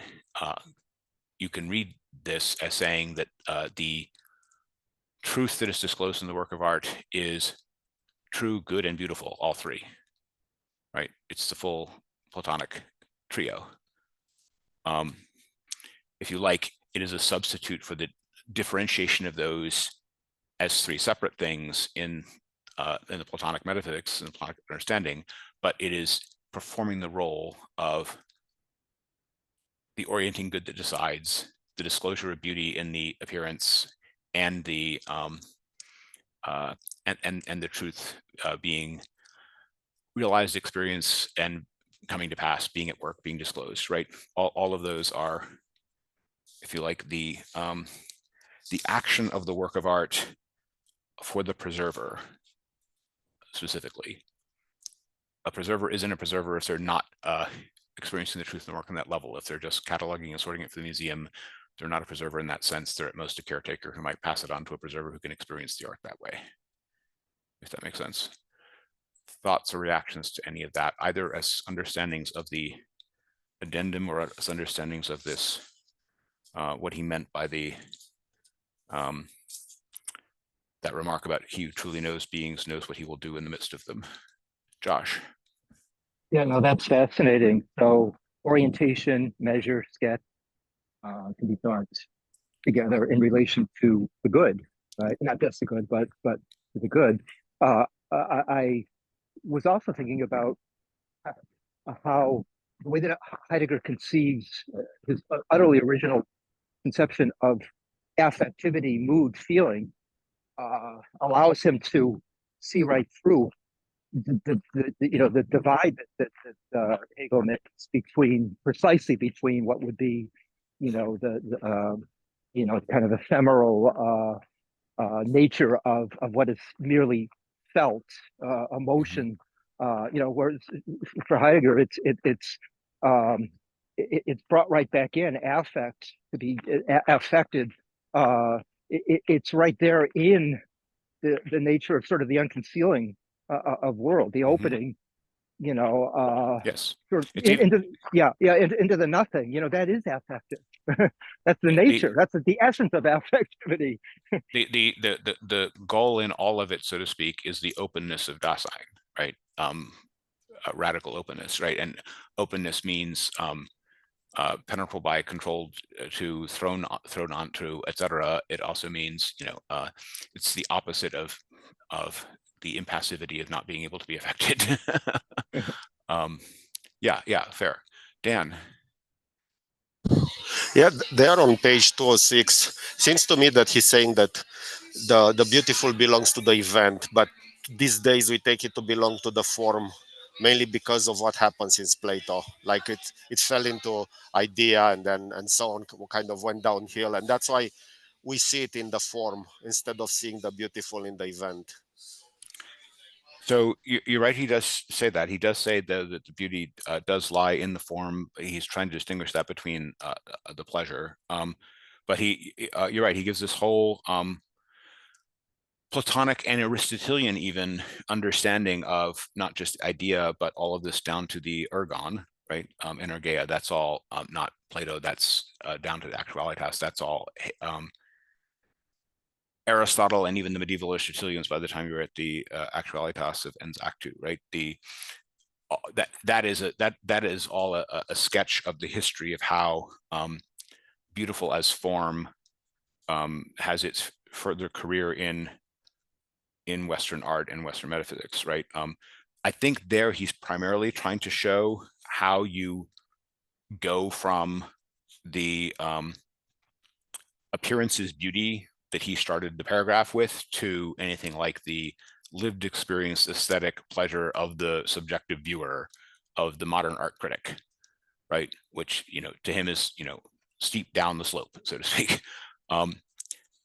you can read this as saying that the truth that is disclosed in the work of art is true, good, and beautiful, all three, right? It's the full Platonic trio. If you like, it is a substitute for the differentiation of those as three separate things in the Platonic metaphysics and the Platonic understanding, but it is performing the role of the orienting good that decides, the disclosure of beauty in the appearance, and the and the truth being realized experience and coming to pass, being at work, being disclosed, right? All of those are, if you like, the action of the work of art for the preserver specifically. A preserver isn't a preserver if they're not experiencing the truth in the work on that level. If they're just cataloging and sorting it for the museum, they're not a preserver in that sense. They're at most a caretaker who might pass it on to a preserver who can experience the art that way, if that makes sense. Thoughts or reactions to any of that, either as understandings of the addendum or as understandings of this, what he meant by the that remark about he who truly knows beings knows what he will do in the midst of them. Josh. Yeah, no, that's fascinating. So orientation, measure, sketch can be thought together in relation to the good, right? Not just the good, but the good. I was also thinking about how the way that Heidegger conceives his utterly original conception of affectivity, mood, feeling, allows him to see right through the divide that Hegel makes precisely between what would be, the kind of ephemeral nature of what is merely felt emotion. Whereas for Heidegger, it's brought right back in affect to be affected. It's right there in the nature of sort of the unconcealing of world, the opening, yes, sort of into the nothing. That is affective. That's the nature. That's the essence of affectivity. The goal in all of it, so to speak, is the openness of Dasein, right? Radical openness, right? And openness means penetrable by, controlled to, thrown onto, etc. It also means, it's the opposite of the impassivity of not being able to be affected. Yeah, fair. Dan. Yeah, they are on page 206. Seems to me that he's saying that the beautiful belongs to the event, but these days we take it to belong to the form, mainly because of what happens in Plato. Like it fell into idea and then and so on, kind of went downhill, and that's why we see it in the form instead of seeing the beautiful in the event. So you're right. He does say that. He does say that the beauty does lie in the form. He's trying to distinguish that between the pleasure. But you're right. He gives this whole Platonic and Aristotelian even understanding of not just idea, but all of this down to the ergon, right? Energeia. That's all not Plato. That's down to the actualitas. That's all Aristotle and even the medieval Aristotelians. By the time you're at the actualitas of ens actu, right? That is all a sketch of the history of how beautiful as form has its further career in Western art and Western metaphysics, right? I think there he's primarily trying to show how you go from the appearances beauty that he started the paragraph with to anything like the lived experience aesthetic pleasure of the subjective viewer of the modern art critic, right? Which, to him is, steep down the slope, so to speak.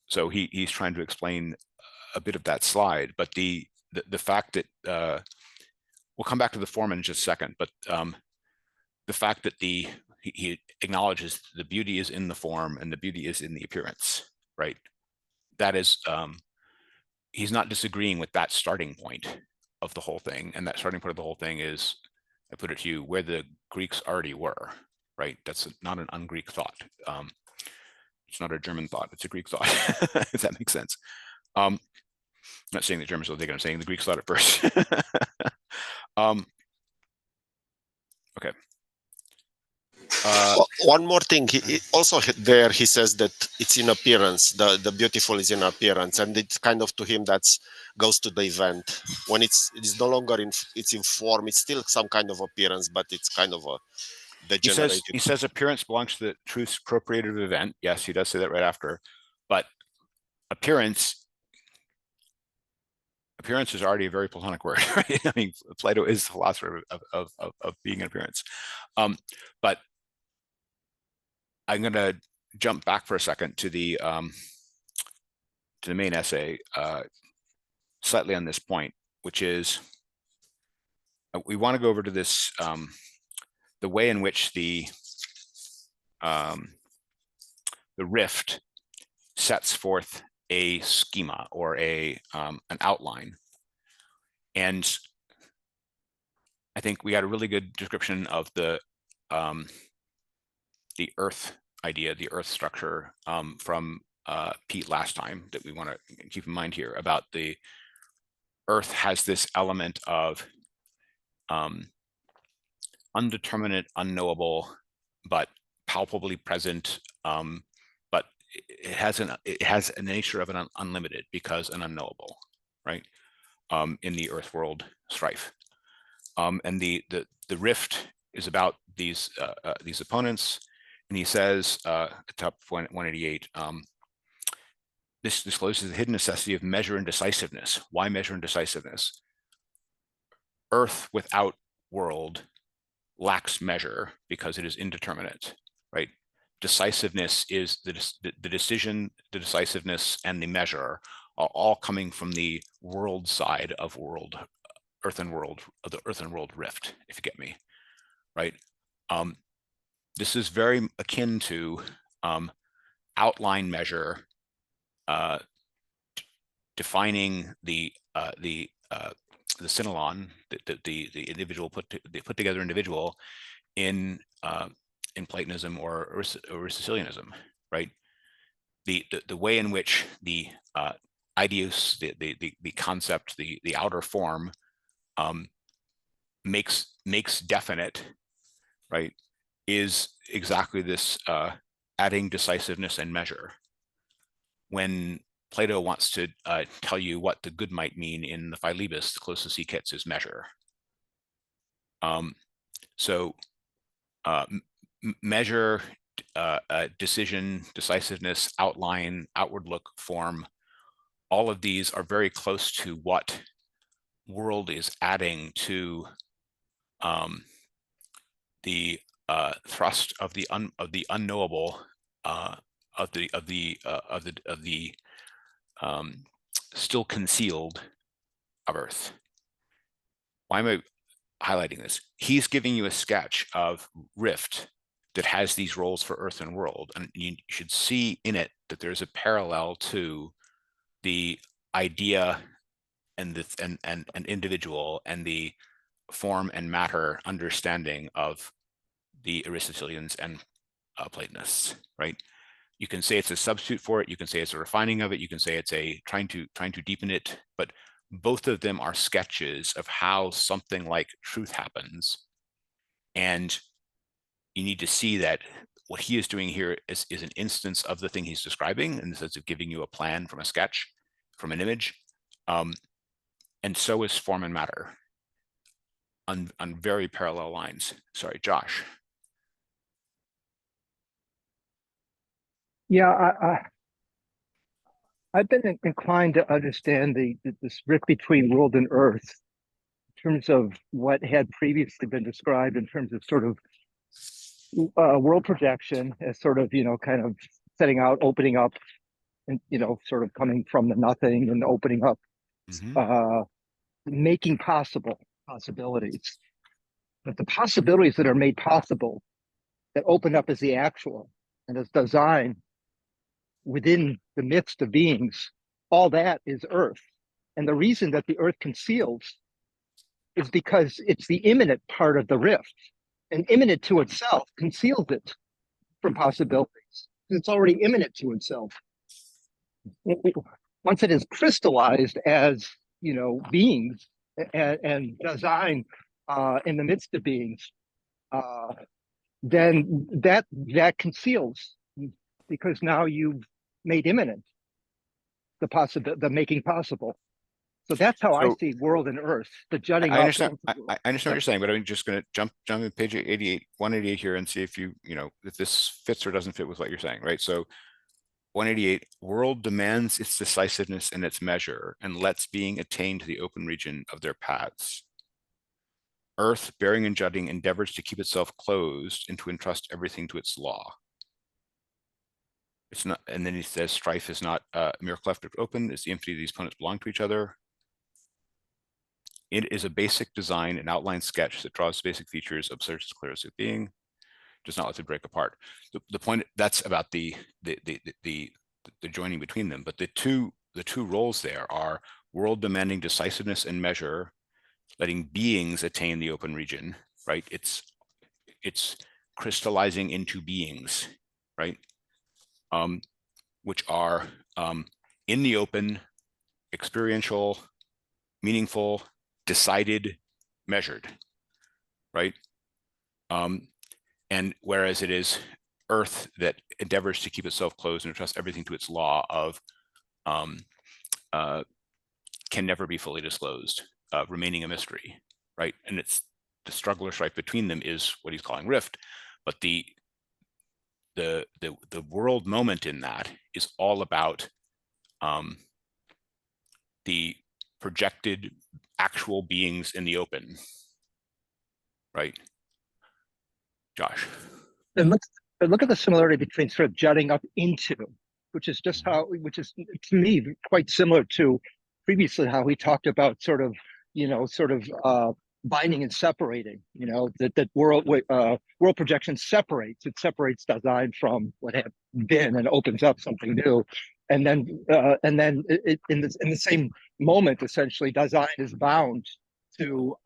So he's trying to explain a bit of that slide, but the fact that we'll come back to the form in just a second, but the fact that he acknowledges the beauty is in the form and the beauty is in the appearance, right? That is, he's not disagreeing with that starting point of the whole thing, and that starting point of the whole thing is, I put it to you, where the Greeks already were, right? That's not an un-Greek thought. It's not a German thought, it's a Greek thought, if that makes sense. I'm not saying the Germans will think I'm saying the Greeks thought it first. Okay. One more thing, he also there he says that it's in appearance. The beautiful is in appearance, and it kind of to him that's goes to the event. When it's no longer it's in form. It's still some kind of appearance, but it's kind of a degenerated. He says appearance belongs to the truth's appropriative event. Yes, he does say that right after, but appearance is already a very Platonic word, right? I mean, Plato is the philosopher of being an appearance. But I'm going to jump back for a second to the main essay, slightly on this point, which is we want to go over to this the way in which the rift sets forth a schema or an outline. And I think we got a really good description of the earth idea, the earth structure from Pete last time that we want to keep in mind here about the earth has this element of undeterminate, unknowable, but palpably present, but it has a nature of an unlimited because an unknowable, right? In the earth world strife. And the rift is about these opponents, and he says top 188, this discloses the hidden necessity of measure and decisiveness. Why measure and decisiveness? Earth without world lacks measure because it is indeterminate, right? Decisiveness is the decision, the decisiveness, and the measure are all coming from the world side of earth and world rift, if you get me, right? This is very akin to outline measure, defining the synelon, the individual put together individual in Platonism or Aristotelianism, right? The way in which the ideus, the concept, the outer form makes definite, right, is exactly this adding decisiveness and measure. When Plato wants to tell you what the good might mean in the Philebus, the closest he gets is measure. So measure decision, decisiveness, outline, outward look, form. All of these are very close to what world is adding to the thrust of the unknowable, of the still concealed of Earth. Why am I highlighting this? He's giving you a sketch of Rift that has these roles for Earth and world, and you should see in it that there's a parallel to the idea and the and individual and the form and matter understanding of the Aristotelians and Platonists, right? You can say it's a substitute for it. You can say it's a refining of it. You can say it's a trying to deepen it. But both of them are sketches of how something like truth happens. And you need to see that what he is doing here is an instance of the thing he's describing, in the sense of giving you a plan from a sketch, from an image. And so is form and matter on very parallel lines. Sorry, Josh. Yeah, I've been inclined to understand this rift between world and earth in terms of what had previously been described in terms of sort of world projection as sort of, kind of setting out, opening up, and, sort of coming from the nothing and opening up, making possible possibilities. But the possibilities that are made possible, that open up as the actual and as design within the midst of beings, all that is earth. And the reason that the earth conceals is because it's the immanent part of the rift, and immanent to itself conceals it from possibilities. It's already immanent to itself. Once it is crystallized as, beings and design in the midst of beings, then that conceals, because now you've made immanent the making possible. So that's how I see world and earth, the jutting I up. understand. I understand what you're saying, but I'm just going to jump to page 188 here and see if if this fits or doesn't fit with what you're saying, right? So 188, world demands its decisiveness and its measure, and lets being attain to the open region of their paths. Earth, bearing and jutting, endeavors to keep itself closed and to entrust everything to its law. It's not, and then he says, strife is not mere cleft open, it's the infinity of these opponents belong to each other. It is a basic design, an outline sketch that draws basic features, observes clear as it being, does not let it break apart. The point, that's about the joining between them, but the two roles there are world demanding decisiveness and measure, letting beings attain the open region, right? It's crystallizing into beings, right? Which are in the open, experiential, meaningful, decided, measured, right? And whereas it is earth that endeavors to keep itself closed and entrust everything to its law of can never be fully disclosed, remaining a mystery, right? And it's the struggle or strife between them is what he's calling rift, but the world moment in that is all about the projected actual beings in the open, right? Josh. And look at the similarity between sort of jutting up into, which is just which is to me quite similar to previously how we talked about sort of binding and separating. That world projection separates. It separates design from what had been and opens up something new. And then in the same moment, essentially, design is bound to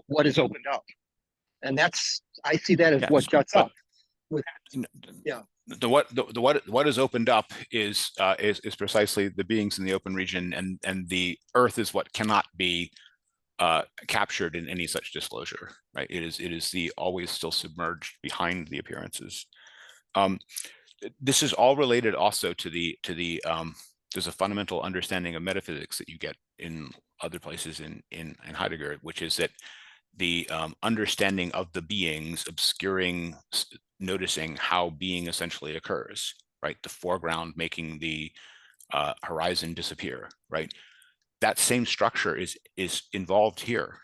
what is opened up, and I see that as what juts up. What is opened up is precisely the beings in the open region, and the earth is what cannot be captured in any such disclosure, right? It is the always still submerged behind the appearances. This is all related also to the there's a fundamental understanding of metaphysics that you get in other places in Heidegger, which is that the understanding of the beings obscuring noticing how being essentially occurs, right? The foreground making the horizon disappear, right? That same structure is involved here,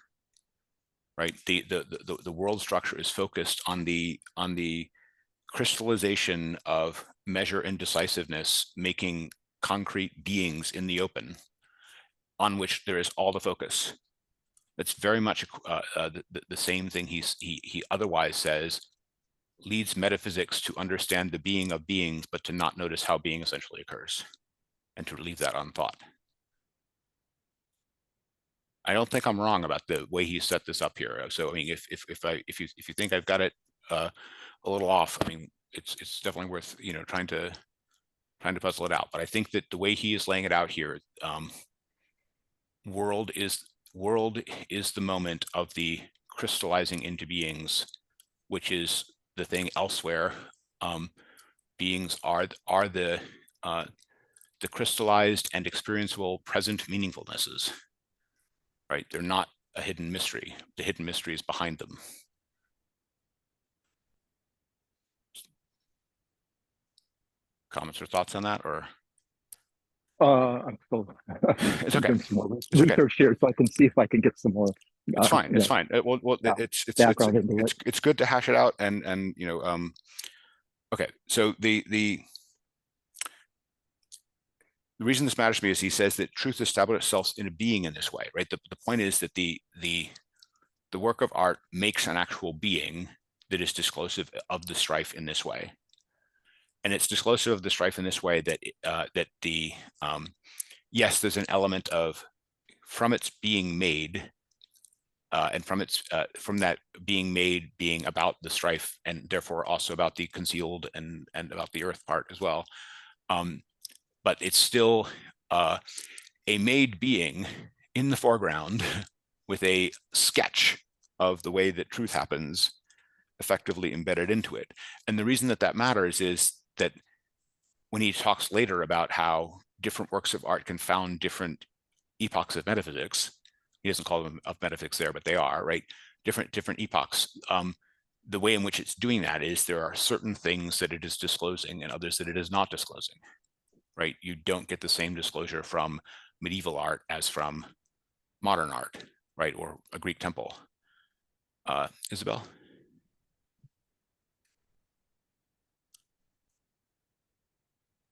right? The world structure is focused on the crystallization of measure and decisiveness, making concrete beings in the open, on which there is all the focus. That's very much the same thing he otherwise says leads metaphysics to understand the being of beings, but to not notice how being essentially occurs, and to leave that unthought. I don't think I'm wrong about the way he set this up here. So I mean, if you think I've got it a little off, I mean, it's definitely worth trying to puzzle it out. But I think that the way he is laying it out here, world is the moment of the crystallizing into beings, which is the thing elsewhere. Beings are the crystallized and experienceable present meaningfulnesses, right? They're not a hidden mystery. The hidden mystery is behind them. Comments or thoughts on that, or? I'm still It's okay. doing some more It's okay. research here, so I can see if I can get some more. It's fine. It's fine. Background into it. It's good to hash it out, and okay. So the reason this matters to me is he says that truth establishes itself in a being in this way, right? The point is that the work of art makes an actual being that is disclosive of the strife in this way. And it's disclosive of the strife in this way that yes, there's an element of, from its being made, and from that being made being about the strife, and therefore also about the concealed and about the earth part as well. But it's still a made being in the foreground with a sketch of the way that truth happens effectively embedded into it. And the reason that that matters is that when he talks later about how different works of art can found different epochs of metaphysics, he doesn't call them of metaphysics there, but they are, right? Different epochs. The way in which it's doing that is there are certain things that it is disclosing and others that it is not disclosing, right? You don't get the same disclosure from medieval art as from modern art, right? Or a Greek temple. Isabel?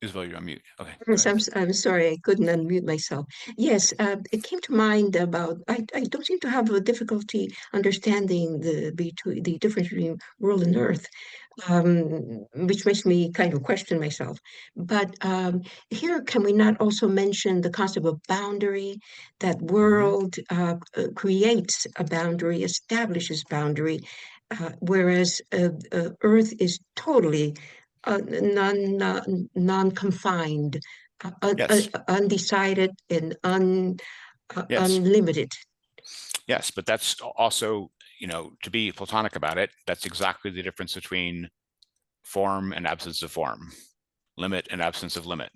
Isabel, you're on mute. Okay. Yes, I'm sorry, I couldn't unmute myself. Yes, it came to mind about, I don't seem to have a difficulty understanding the difference between world and earth, which makes me kind of question myself. But here, can we not also mention the concept of boundary? That world creates a boundary, establishes boundary, whereas earth is totally non-confined, Yes. undecided, and Yes. unlimited. Yes, but that's also, to be Platonic about it, that's exactly the difference between form and absence of form, limit and absence of limit,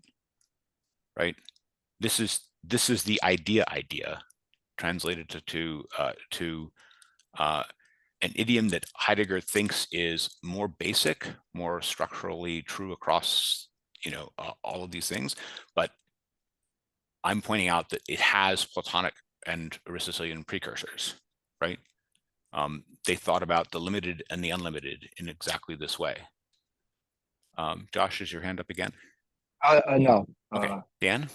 right? This is the idea translated to an idiom that Heidegger thinks is more basic, more structurally true across, all of these things. But I'm pointing out that it has Platonic and Aristotelian precursors, right? They thought about the limited and the unlimited in exactly this way. Josh, is your hand up again? No. Okay, Dan?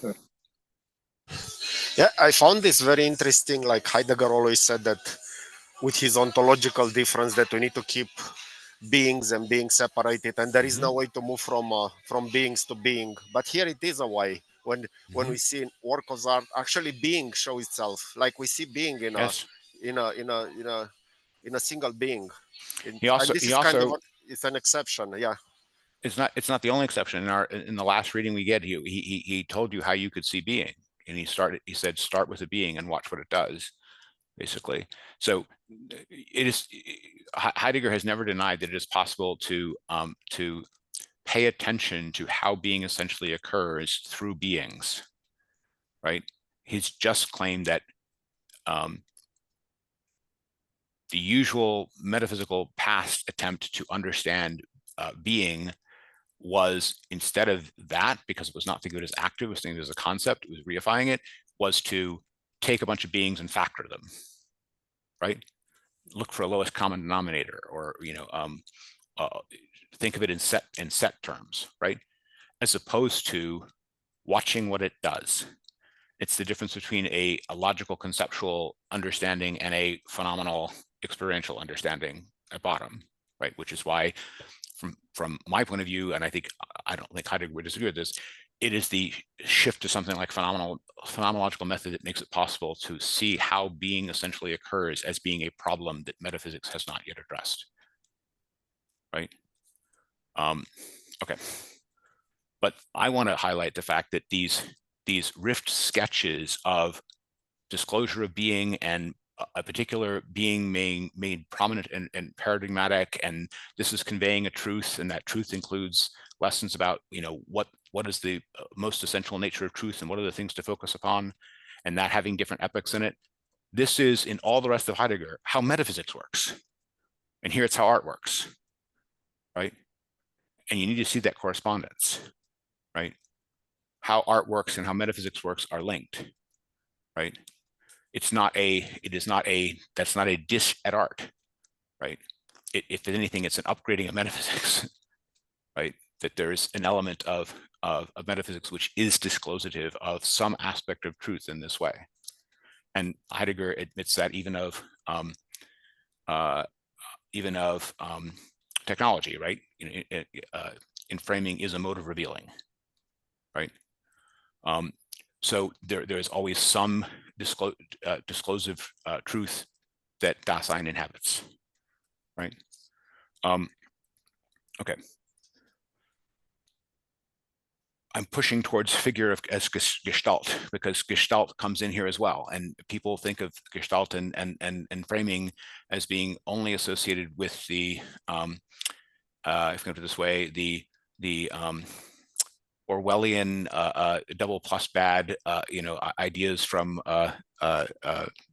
Yeah, I found this very interesting. Like Heidegger always said that with his ontological difference that we need to keep beings and being separated, and there is no way to move from beings to being. But here it is a way. When we see work of art, actually being show itself. Like we see being in Yes. in a single being. It's an exception. Yeah. It's not the only exception. In the last reading we get, he told you how you could see being, and he said start with a being and watch what it does, basically. So it is, Heidegger has never denied that it is possible to pay attention to how being essentially occurs through beings, right? He's just claimed that the usual metaphysical past attempt to understand being was, instead of that, because it was not thinking of it as active, it was thinking of it as a concept, it was reifying it, was to take a bunch of beings and factor them, right? Look for a lowest common denominator, or think of it in set terms, right? As opposed to watching what it does. It's the difference between a logical conceptual understanding and a phenomenal experiential understanding at bottom, right? Which is why, from my point of view, and I don't think Heidegger would disagree with this, it is the shift to something like phenomenological method that makes it possible to see how being essentially occurs as being a problem that metaphysics has not yet addressed, right? Okay. But I want to highlight the fact that these rift sketches of disclosure of being and a particular being being made prominent and paradigmatic, and this is conveying a truth, and that truth includes lessons about what is the most essential nature of truth and what are the things to focus upon, and that having different epochs in it. This is, in all the rest of Heidegger, how metaphysics works, and here it's how art works, right? And you need to see that correspondence, right? How art works and how metaphysics works are linked, right? That's not a diss at art, right? If anything, it's an upgrading of metaphysics, right? That there's an element of metaphysics which is disclosive of some aspect of truth in this way. And Heidegger admits that even of technology, right? Enframing is a mode of revealing, right? So there's always some disclosive truth that Dasein inhabits, right? Okay. I'm pushing towards figure as gestalt, because gestalt comes in here as well, and people think of gestalt and framing as being only associated with the if I can put it this way, the Orwellian double plus bad ideas from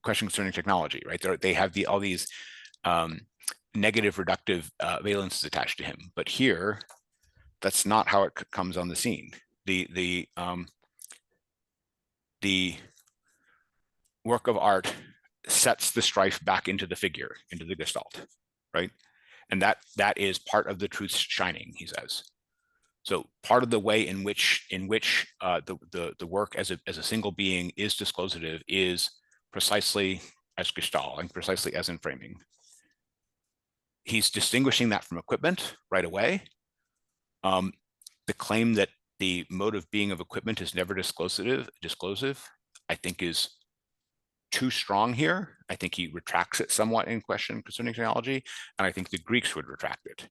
Question Concerning Technology, right? They have all these negative reductive valences attached to him, but here that's not how it comes on the scene. The work of art sets the strife back into the figure, into the gestalt, right? And that is part of the truth's shining, he says. So part of the way in which the work as a single being is disclosive is precisely as gestalt and precisely as enframing. He's distinguishing that from equipment right away. The claim that the mode of being of equipment is never disclosive, I think is too strong here. I think he retracts it somewhat in Question Concerning Technology, and I think the Greeks would retract it.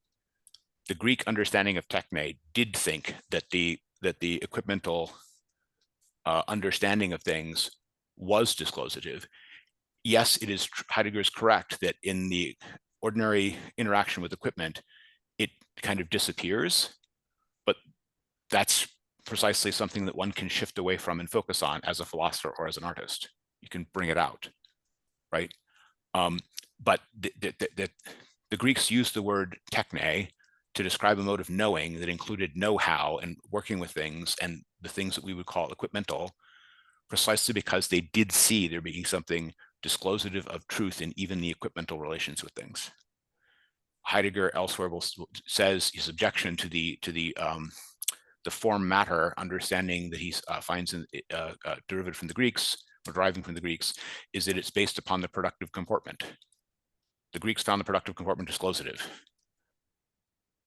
The Greek understanding of techne did think that the equipmental understanding of things was disclosive. Yes, it is, Heidegger is correct that in the ordinary interaction with equipment, it kind of disappears, but that's precisely something that one can shift away from and focus on as a philosopher or as an artist. You can bring it out, right? But the Greeks used the word techne to describe a mode of knowing that included know-how and working with things and the things that we would call equipmental, precisely because they did see there being something disclosive of truth in even the equipmental relations with things. Heidegger elsewhere says his objection to the form matter understanding that he finds derived from the Greeks, or deriving from the Greeks, is that it's based upon the productive comportment. The Greeks found the productive comportment disclosive,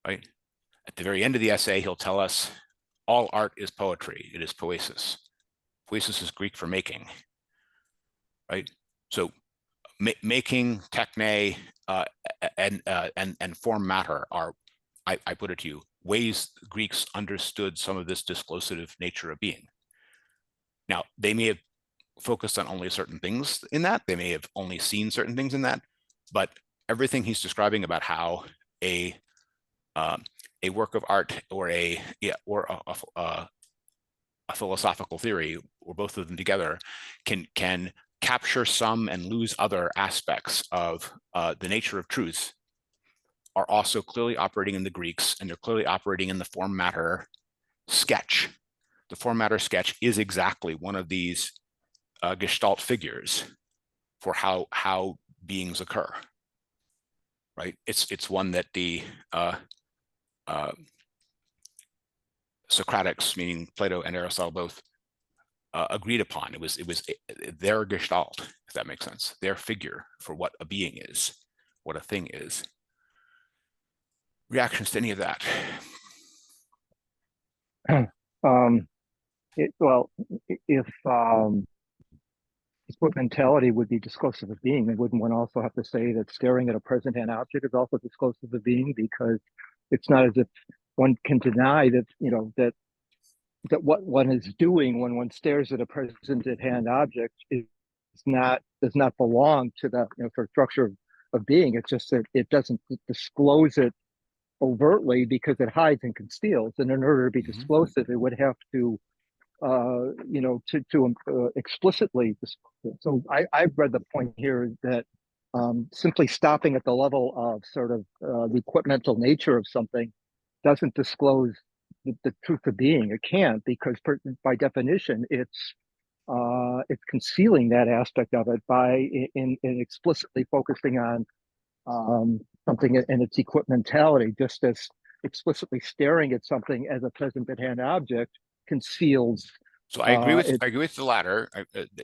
right? At the very end of the essay, he'll tell us all art is poetry. It is poesis. Poesis is Greek for making, right? So making, techne, and form matter are, I put it to you, ways Greeks understood some of this disclosive nature of being. Now, they may have focused on only certain things in that. They may have only seen certain things in that, but everything he's describing about how a work of art or a philosophical theory, or both of them together, can capture some and lose other aspects of the nature of truth are also clearly operating in the Greeks, and they're clearly operating in the form matter sketch. The form matter sketch is exactly one of these gestalt figures for how beings occur. Right? It's one that the Socratics, meaning Plato and Aristotle, both agreed upon. It was their gestalt, if that makes sense, their figure for what a being is, what a thing is. Reactions to any of that? Well, if mentality would be disclosive of being, then wouldn't one also have to say that staring at a present-hand object is also disclosive of being? Because it's not as if one can deny that, that what one is doing when one stares at a present-at-hand object does not belong to the sort of structure of being. It's just that it doesn't disclose it overtly because it hides and conceals. And in order to be disclosive, it would have to explicitly. So I've read the point here that simply stopping at the level of sort of the equipmental nature of something doesn't disclose the truth of being. It can't, because by definition, it's concealing that aspect of it by in explicitly focusing on something in its equipmentality, just as explicitly staring at something as a present at hand object conceals. So I agree with the latter,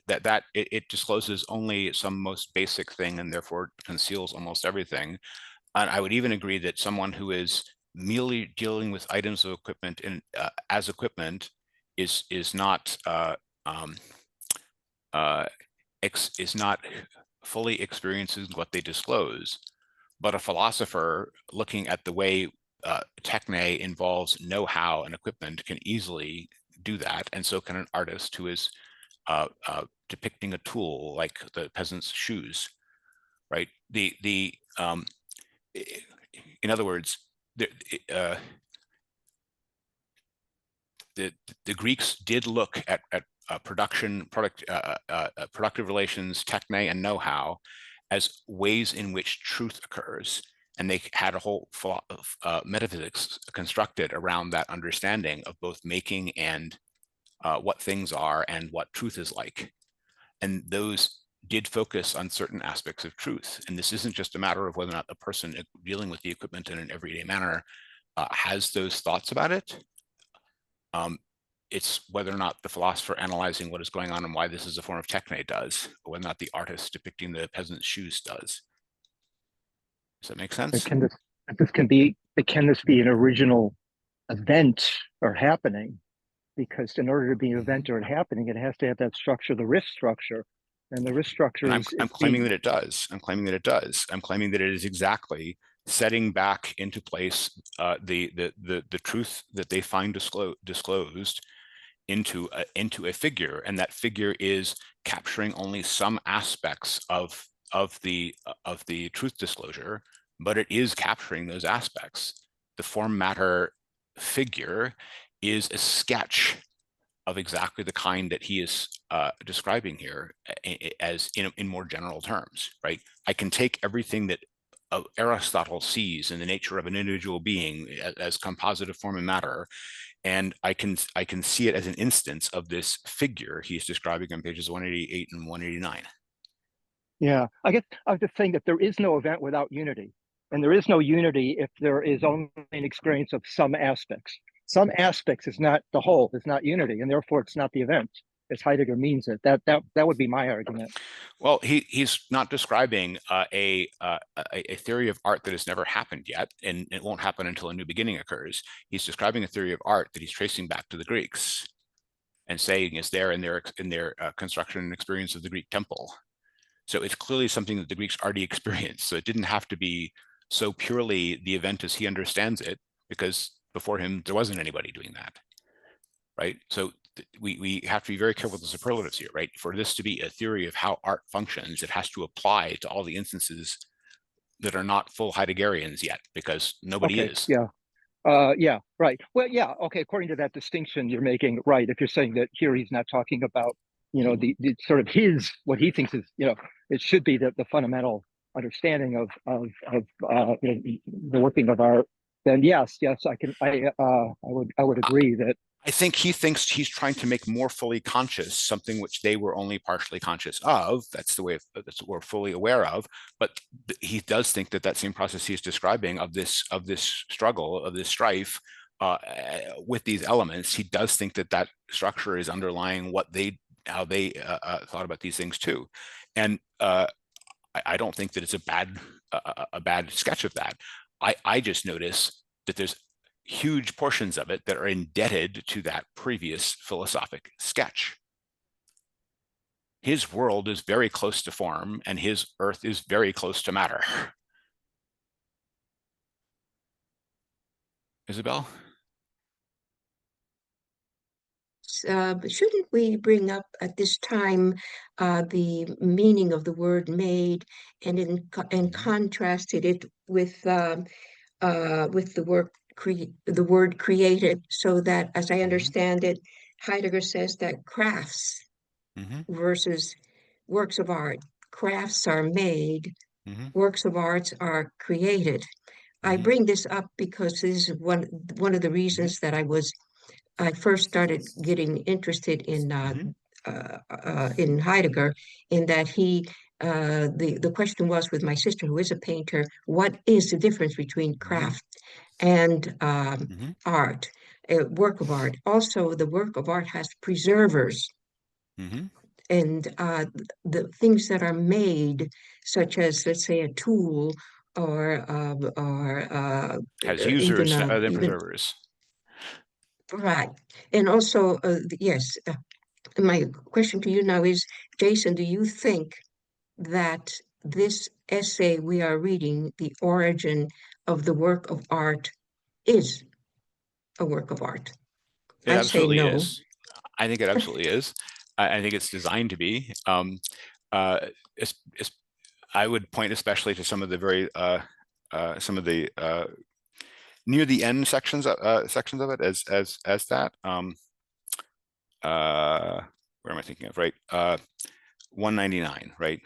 that it discloses only some most basic thing and therefore conceals almost everything. And I would even agree that someone who is merely dealing with items of equipment as equipment is not fully experiencing what they disclose. But a philosopher looking at the way techne involves know-how and equipment can easily do that, and so can an artist who is depicting a tool like the peasant's shoes, right? In other words, the Greeks did look at productive relations, techne, and know-how as ways in which truth occurs. And they had a whole metaphysics constructed around that understanding of both making and what things are and what truth is like. And those did focus on certain aspects of truth. And this isn't just a matter of whether or not the person dealing with the equipment in an everyday manner has those thoughts about it. It's whether or not the philosopher analyzing what is going on and why this is a form of techne does, or whether or not the artist depicting the peasant's shoes does. Does that make sense? Can this be an original event or happening? Because in order to be an event or a happening, it has to have that structure, the risk structure. And the risk structure I'm claiming that it does. I'm claiming that it does. I'm claiming that it is exactly setting back into place the truth that they find disclosed into a figure, and that figure is capturing only some aspects of the truth disclosure, but it is capturing those aspects. The form matter figure is a sketch of exactly the kind that he is describing here, as in more general terms, right? I can take everything that Aristotle sees in the nature of an individual being as compositive form and matter, and I can see it as an instance of this figure he's describing on pages 188 and 189. Yeah, I guess I was just saying that there is no event without unity, and there is no unity if there is only an experience of some aspects. Some aspects is not the whole, it's not unity, and therefore it's not the event, as Heidegger means it. That would be my argument. Well, he's not describing a theory of art that has never happened yet, and it won't happen until a new beginning occurs. He's describing a theory of art that he's tracing back to the Greeks, and saying is there in their construction and experience of the Greek temple. So it's clearly something that the Greeks already experienced. So it didn't have to be so purely the event as he understands it, because before him there wasn't anybody doing that, right? So we have to be very careful with the superlatives here, right? For this to be a theory of how art functions, it has to apply to all the instances that are not full Heideggerians yet, because nobody is. Yeah. Yeah, right. Well, yeah, okay, according to that distinction you're making, right, if you're saying that here he's not talking about, the sort of what he thinks is, it should be the fundamental understanding of the working of art, then yes, I would agree that. I think he thinks he's trying to make more fully conscious something which they were only partially conscious of. That's what we're fully aware of. But he does think that same process he's describing of this struggle, of this strife with these elements, he does think that structure is underlying how they thought about these things too. And I don't think that it's a bad sketch of that. I just notice that there's huge portions of it that are indebted to that previous philosophic sketch. His world is very close to form, and his earth is very close to matter. Isabel? Shouldn't we bring up at this time the meaning of the word made and contrasted it with the word created, so that, as I understand it, Heidegger says that crafts versus works of art. Crafts are made, works of arts are created. I bring this up because this is one of the reasons that I first started getting interested in Heidegger, in that the question was, with my sister, who is a painter, what is the difference between craft and art, a work of art? Also, the work of art has preservers, and the things that are made, such as, let's say, a tool or has users even than preservers. Right. And also, yes, my question to you now is, Jason, do you think that this essay we are reading, The Origin of the Work of Art, is a work of art? It I say absolutely no. is. I think it absolutely is. I think it's designed to be. I would point especially to some of the very near the end sections of it as that. Where am I thinking of? Right, 199. Right,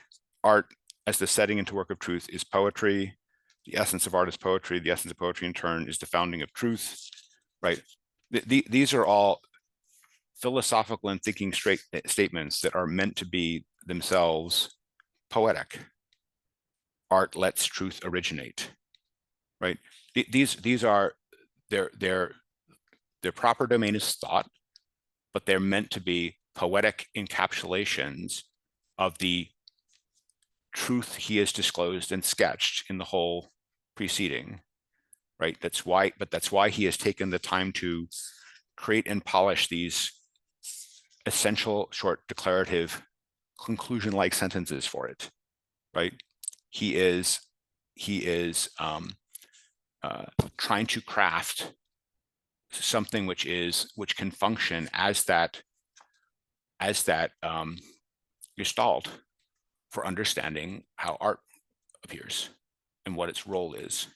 art as the setting into work of truth is poetry. The essence of art is poetry. The essence of poetry, in turn, is the founding of truth. Right. These are all philosophical and thinking statements that are meant to be themselves poetic. Art lets truth originate. Right. These are their proper domain is thought, but they're meant to be poetic encapsulations of the truth he has disclosed and sketched in the whole preceding. Right. That's why he has taken the time to create and polish these essential, short, declarative, conclusion-like sentences for it. Right. He is trying to craft something which can function as that gestalt for understanding how art appears and what its role is,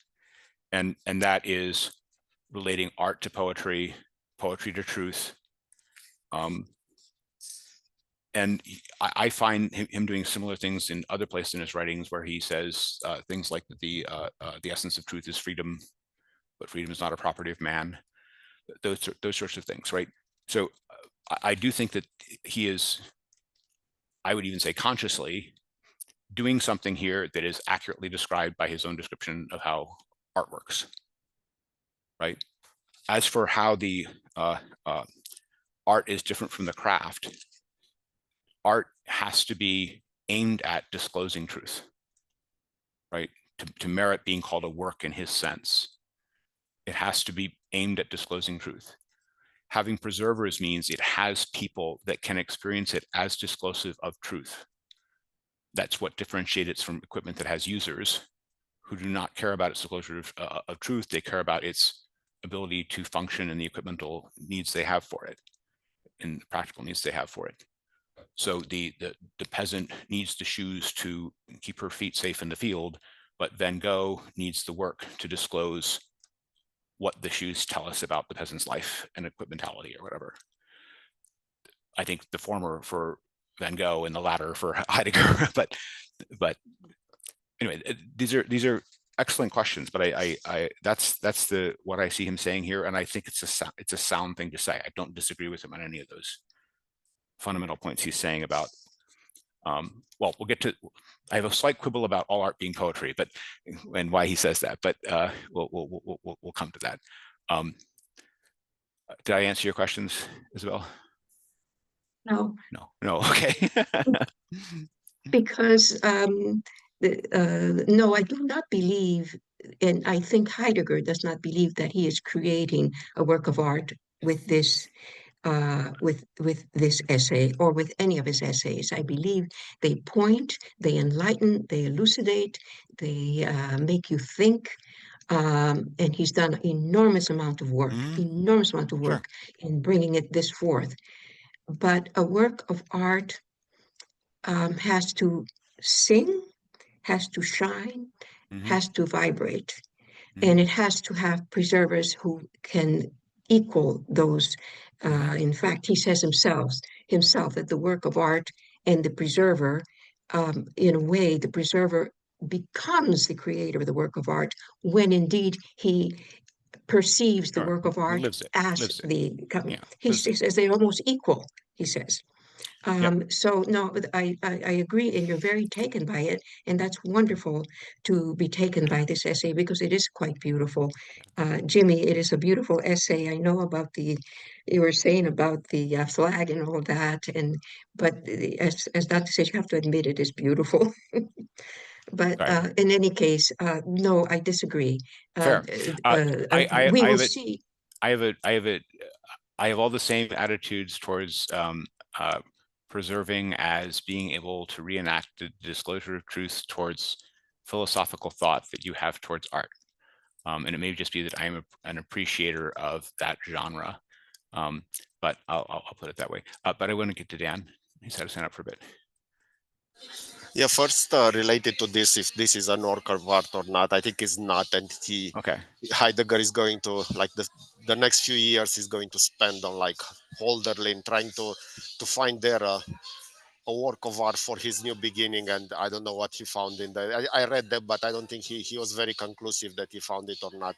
and that is relating art to poetry, poetry to truth. And I find him doing similar things in other places in his writings, where he says things like that the essence of truth is freedom, but freedom is not a property of man. Those sorts of things, right? So I do think that he is, I would even say consciously, doing something here that is accurately described by his own description of how art works. Right. As for how the art is different from the craft, art has to be aimed at disclosing truth, right? To merit being called a work in his sense, it has to be aimed at disclosing truth. Having preservers means it has people that can experience it as disclosive of truth. That's what differentiates it from equipment that has users who do not care about its disclosure of truth. They care about its ability to function and the equipmental needs they have for it, and the practical needs they have for it. So the peasant needs the shoes to keep her feet safe in the field, but Van Gogh needs the work to disclose what the shoes tell us about the peasant's life and equipmentality or whatever. I think the former for Van Gogh and the latter for Heidegger, but anyway, these are excellent questions, but that's what I see him saying here, and I think it's a sound thing to say. I don't disagree with him on any of those fundamental points he's saying about. Well, we'll get to. I have a slight quibble about all art being poetry, but and why he says that, but we'll come to that. Did I answer your questions, Isabel? No. No. Okay. Because no, I do not believe, and I think Heidegger does not believe that he is creating a work of art with this with this essay or with any of his essays. I believe they point, they enlighten, they elucidate, they make you think. And he's done an enormous amount of work, Sure. in bringing this forth. But a work of art has to sing, has to shine, has to vibrate, and it has to have preservers who can equal those. In fact, he says himself that the work of art and the preserver, in a way, the preserver becomes the creator of the work of art when indeed he perceives the Sure. work of art Lives it. as Yeah. he says they're almost equal, he says. So no, but I agree, and you're very taken by it, and that's wonderful to be taken by this essay because it is quite beautiful. Jimmy, it is a beautiful essay. I know about you were saying about the flag and all that, but as Dr. says, you have to admit it is beautiful. But Right. in any case, no, I disagree. Fair. We will see. I have all the same attitudes towards preserving as being able to reenact the disclosure of truth towards philosophical thought that you have towards art. And it may just be that I am an appreciator of that genre, but I'll put it that way. But I want to get to Dan. He's had to sign up for a bit. Yeah, first related to this, if this is an work of art or not, I think it's not, and Heidegger is going to, like, the next few years is going to spend on like Hölderlin trying to find there a work of art for his new beginning, and I don't know what he found in there. I read that, but I don't think he was very conclusive that he found it or not.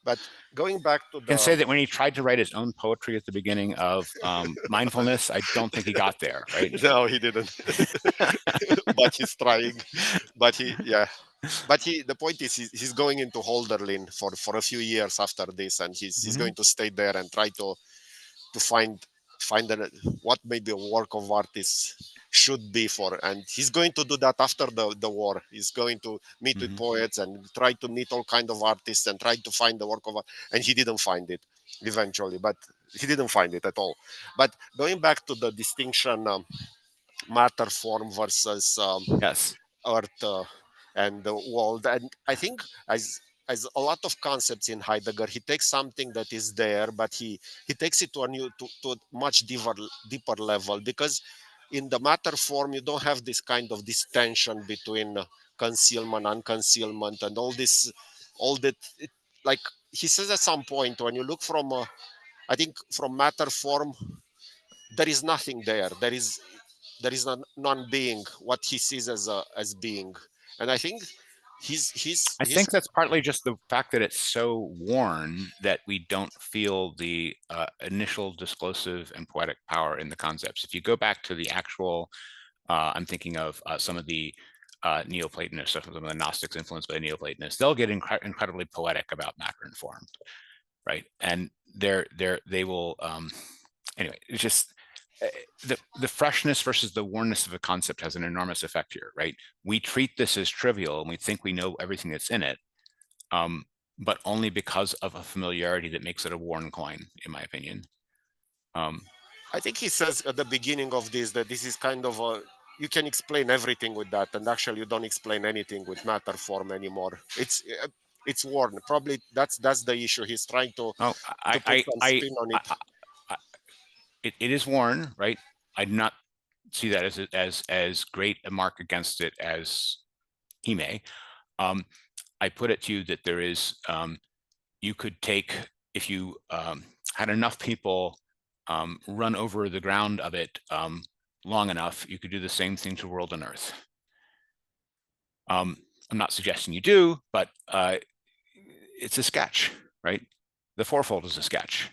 But going back to I can say that when he tried to write his own poetry at the beginning of mindfulness, I don't think he got there, right? No, he didn't. But he's trying. But the point is he's going into Hölderlin for a few years after this, and he's going to stay there and try to find what maybe a work of art should be for, and he's going to do that after the war. He's going to meet with poets and try to meet all kind of artists and try to find the work of art, and he didn't find it eventually, but he didn't find it at all. But going back to the distinction, matter form versus yes, earth and the world, and I think as a lot of concepts in Heidegger, he takes something that is there, but he takes it to a much deeper level, because in the matter form you don't have this kind of this tension between concealment, unconcealment, and all that. Like he says at some point, when you look from I think from matter form, there is nothing there. There is non-being, what he sees as being, and I think I think that's partly just the fact that it's so worn that we don't feel the initial disclosive and poetic power in the concepts. If you go back to the actual, I'm thinking of some of the Neoplatonists, some of the Gnostics influenced by Neoplatonists, they'll get incredibly poetic about matter and form, right? And they will, anyway, it's just, the freshness versus the wornness of a concept has an enormous effect here, right? We treat this as trivial and we think we know everything that's in it, but only because of a familiarity that makes it a worn coin, in my opinion. I think he says at the beginning of this that this is kind of you can explain everything with that, and actually you don't explain anything with matter form anymore. It's worn. Probably that's the issue. He's trying to put some spin on it. It is worn, right? I do not see that as great a mark against it as he may. I put it to you that there is, you could take, if you had enough people run over the ground of it long enough, you could do the same thing to world and earth. I'm not suggesting you do, but it's a sketch, right? The fourfold is a sketch,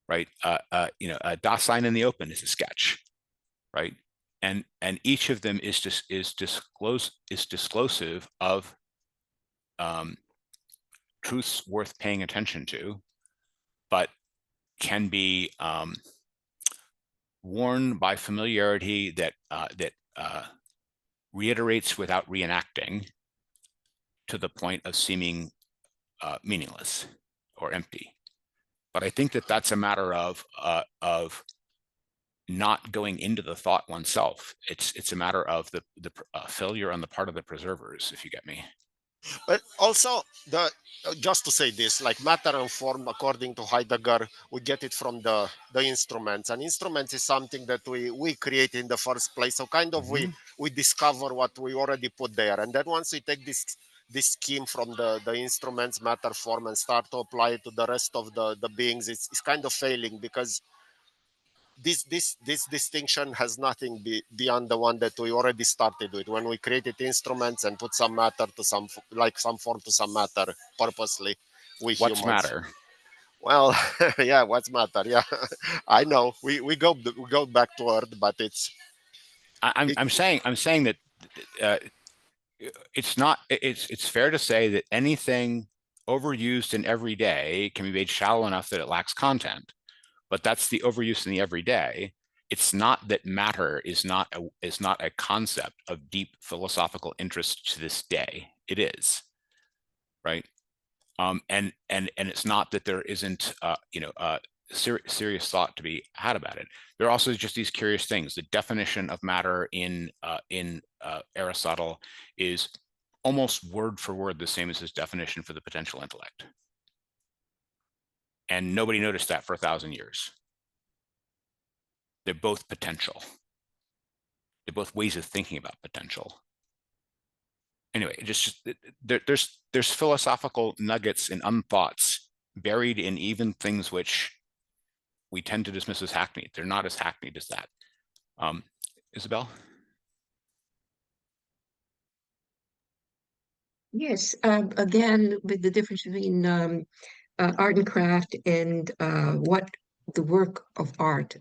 right? A DOS sign in the open is a sketch, right? And each of them is disclosive of truths worth paying attention to, but can be worn by familiarity that reiterates without reenacting to the point of seeming meaningless or empty. But I think that that's a matter of not going into the thought oneself. It's a matter of the failure on the part of the preservers, if you get me. But also, just to say this, like matter and form, according to Heidegger, we get it from the instruments, and instruments is something that we create in the first place. So kind of we discover what we already put there, and then once we take this scheme from the instruments, matter, form, and start to apply it to the rest of the beings, it's kind of failing, because this distinction has nothing beyond the one that we already started with when we created instruments and put some matter to some form to some matter purposely. What's humans. matter? Well, yeah, what's matter? Yeah, I know we go back to Earth, but it's. I'm saying that it's not. It's fair to say that anything overused in everyday can be made shallow enough that it lacks content. But that's the overuse in the everyday. It's not that matter is not a concept of deep philosophical interest to this day. It is, right? And it's not that there isn't serious thought to be had about it. There are also just these curious things. The definition of matter in Aristotle is almost word for word the same as his definition for the potential intellect. And nobody noticed that for 1,000 years. They're both potential. They're both ways of thinking about potential. Anyway, there's philosophical nuggets and unthoughts buried in even things which we tend to dismiss as hackneyed. They're not as hackneyed as that. Isabel? Yes, again, with the difference between art and craft and what the work of art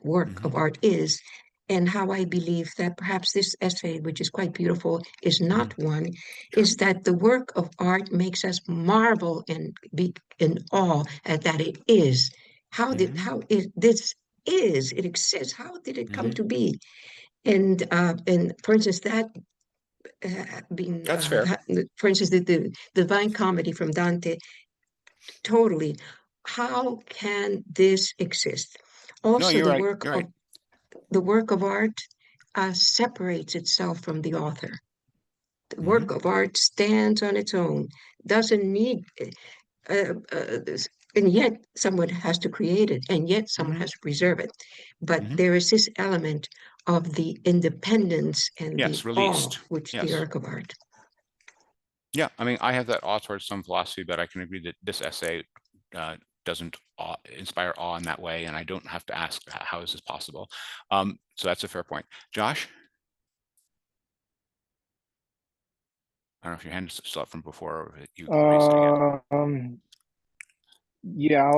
is, and how I believe that perhaps this essay, which is quite beautiful, is not one, is that the work of art makes us marvel and be in awe at that it is. It exists. How did it come to be? And for instance, that being That's fair. for instance, the Divine Comedy from Dante, totally. How can this exist? Also, you're right. The work of art separates itself from the author. The work of art stands on its own, doesn't need, and yet someone has to create it, and yet someone has to preserve it. But there is this element of the independence and the released. awe, which the work of art. Yeah, I mean, I have that awe towards some philosophy, but I can agree that this essay doesn't inspire awe in that way, and I don't have to ask how is this possible. So that's a fair point. Josh? I don't know if your hand is still up from before, or you raised it again. Yeah,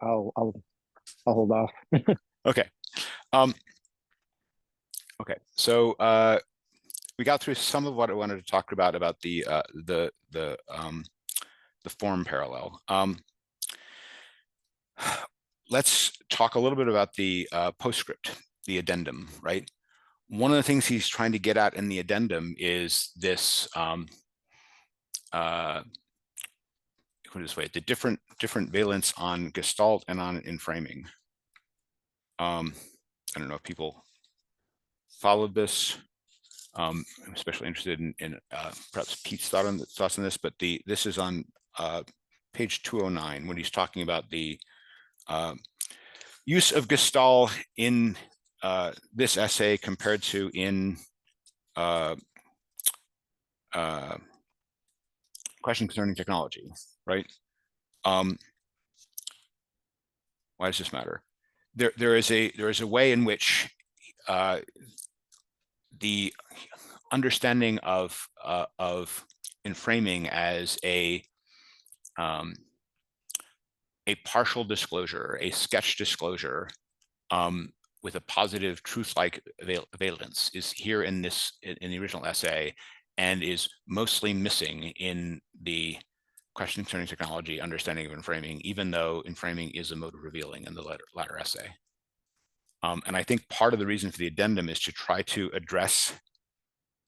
I'll hold off. Okay. Okay. So we got through some of what I wanted to talk about the form parallel. Let's talk a little bit about the postscript, the addendum, right? One of the things he's trying to get at in the addendum is this, put it this way, the different valence on gestalt and on enframing. I don't know if people followed this. I'm especially interested in perhaps Pete's thoughts on this, but this is on page 209 when he's talking about the use of gestalt in this essay compared to in question concerning technology, right? Why does this matter? There is a way in which the understanding of enframing as a partial disclosure, a sketch disclosure, with a positive truth-like valence is here in the original essay, and is mostly missing in the question concerning technology, understanding of enframing, even though enframing is a mode of revealing in the latter essay. And I think part of the reason for the addendum is to try to address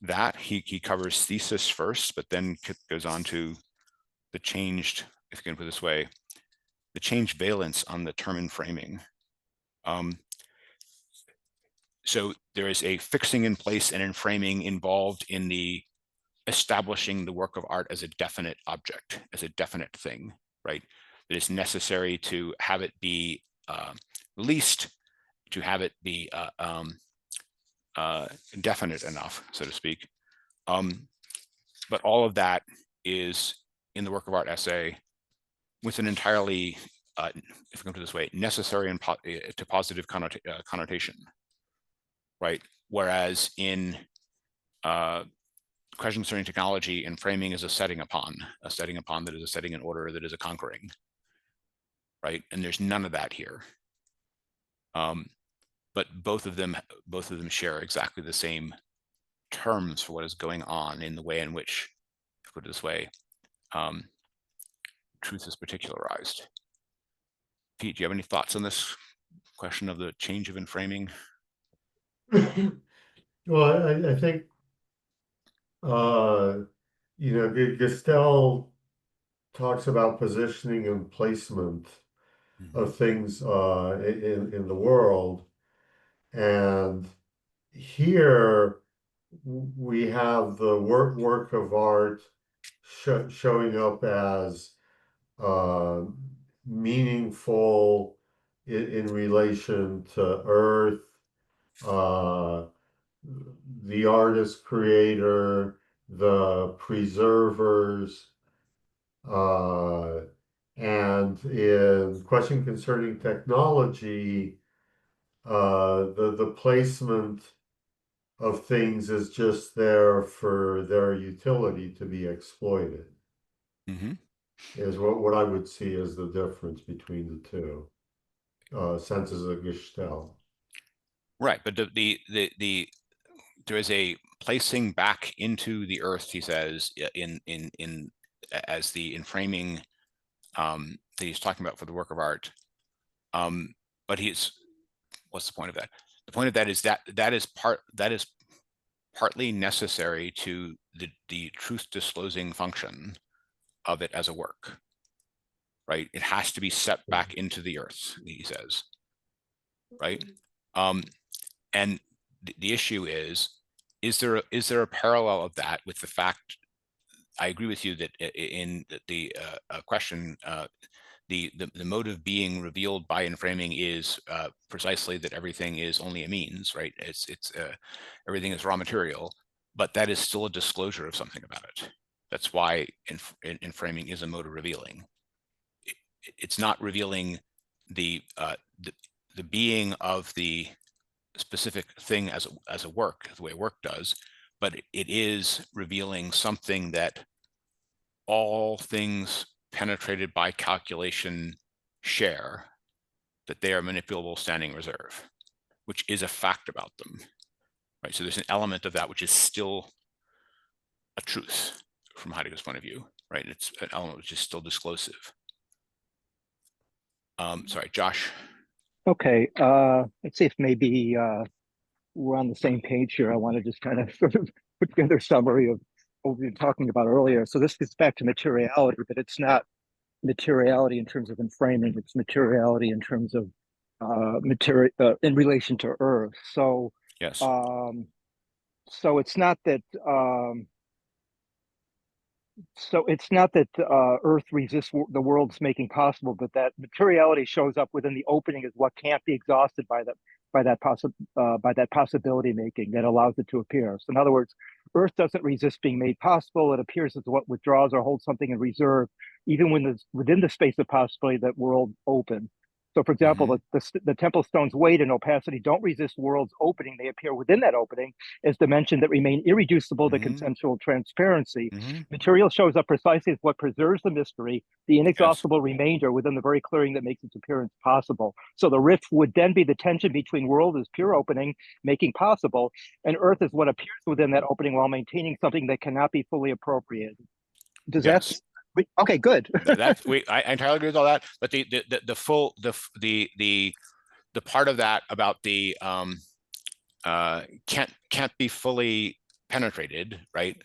that. He covers thesis first, but then goes on to the changed, if you can put it this way, the changed valence on the term enframing. So there is a fixing in place and enframing involved in the establishing the work of art as a definite object, as a definite thing, right? That is necessary to have it be released, to have it be definite enough, so to speak. But all of that is in the work of art essay with an entirely, if we come to this way, necessary and to positive connotation, right? Whereas in question concerning technology, enframing is a setting upon that is a setting in order, that is a conquering, right? And there's none of that here. But both of them share exactly the same terms for what is going on in the way in which, to put it this way, truth is particularized. Pete, do you have any thoughts on this question of the change of enframing? Well, I think Gestalt talks about positioning and placement of things in the world, and here we have the work of art showing up as meaningful in relation to Earth, the artist creator, the preservers, and in question concerning technology, the placement of things is just there for their utility to be exploited. Mm-hmm. Is what I would see as the difference between the two senses of Gestalt. Right, but there is a placing back into the earth, he says, in as the enframing that he's talking about for the work of art. But what's the point of that? The point of that is that is partly necessary to the truth disclosing function of it as a work, right? It has to be set back into the earth, he says, right? And the issue is there a parallel of that with the fact? I agree with you that in the question, the motive being revealed by enframing is precisely that everything is only a means, right? It's everything is raw material, but that is still a disclosure of something about it. That's why enframing is a mode of revealing. It's not revealing the being of the specific thing as a work, the way work does, but it is revealing something that all things penetrated by calculation share, that they are manipulable standing reserve, which is a fact about them, right? So there's an element of that which is still a truth from Heidegger's point of view, right? It's an element which is still disclosive. Sorry, Josh. Okay, let's see if maybe we're on the same page here. I want to just kind of sort of put together a summary of what we've been talking about earlier. So this gets back to materiality, but it's not materiality in terms of enframing. It's materiality in terms of material in relation to Earth. So yes. So it's not that. So it's not that Earth resists the world's making possible, but that materiality shows up within the opening as what can't be exhausted by that possibility making that allows it to appear. So in other words, Earth doesn't resist being made possible. It appears as what withdraws or holds something in reserve, even when within the space of possibility that world open. So, for example, the temple stone's weight and opacity don't resist worlds opening. They appear within that opening as dimension that remain irreducible to consensual transparency. Material shows up precisely as what preserves the mystery, the inexhaustible remainder within the very clearing that makes its appearance possible. So the rift would then be the tension between world as pure opening, making possible, and earth as what appears within that opening while maintaining something that cannot be fully appropriated. Does that? Okay, good. I entirely agree with all that, but the part of that about the can't be fully penetrated, right,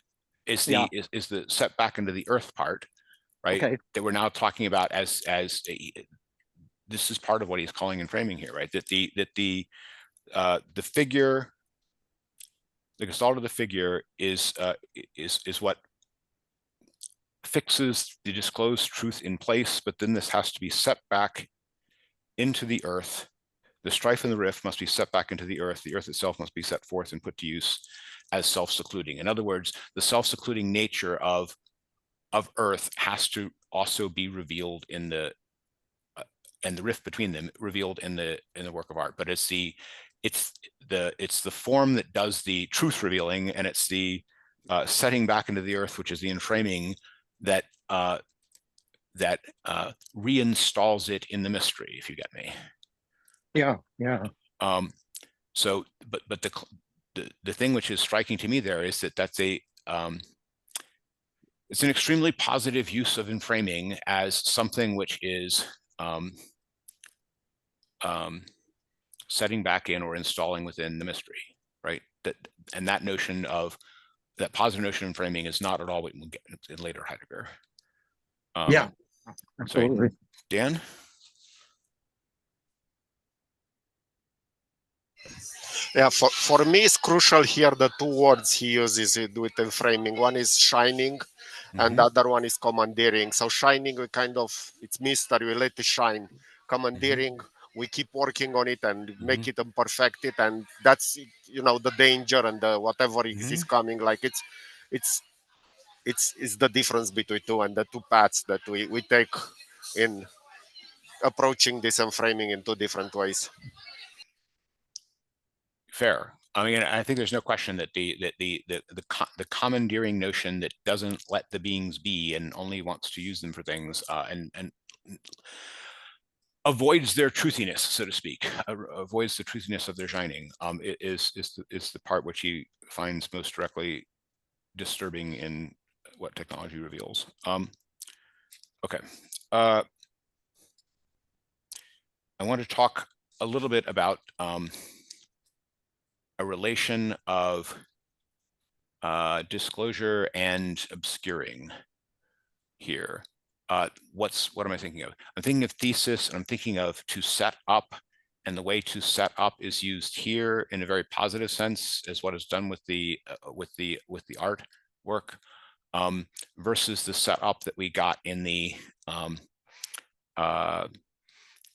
is the is the set back into the earth part, right? Okay. That we're now talking about as this is part of what he's calling enframing here, right? That the figure, the gestalt of the figure is what fixes the disclosed truth in place, but then this has to be set back into the earth. The strife and the rift must be set back into the earth. The earth itself must be set forth and put to use as self-secluding. In other words, the self-secluding nature of earth has to also be revealed in the and the rift between them revealed in the work of art. But it's the form that does the truth revealing, and it's the setting back into the earth, which is the enframing, that reinstalls it in the mystery, if you get me. Yeah. So, but the thing which is striking to me there is that that's a it's an extremely positive use of enframing as something which is setting back in or installing within the mystery, right? That notion of that positive notion of framing is not at all what we'll get in later Heidegger. Yeah, absolutely. So, Dan? Yeah, for me, it's crucial here the two words he uses with enframing. One is shining, and the other one is commandeering. So shining, we kind of, it's mystery, we let it shine. Commandeering, we keep working on it and make it and perfect it, and that's, the danger and the whatever is coming. Like it's the difference between two and the two paths that we take in approaching this enframing in two different ways. Fair. I mean, I think there's no question that the commandeering notion that doesn't let the beings be and only wants to use them for things and avoids their truthiness, so to speak, avoids the truthiness of their shining, is the part which he finds most directly disturbing in what technology reveals. Okay. I want to talk a little bit about a relation of disclosure and obscuring here. What am I thinking of? I'm thinking of thesis, and I'm thinking of to set up, and the way to set up is used here in a very positive sense as what is done with the art work, versus the setup that we got in the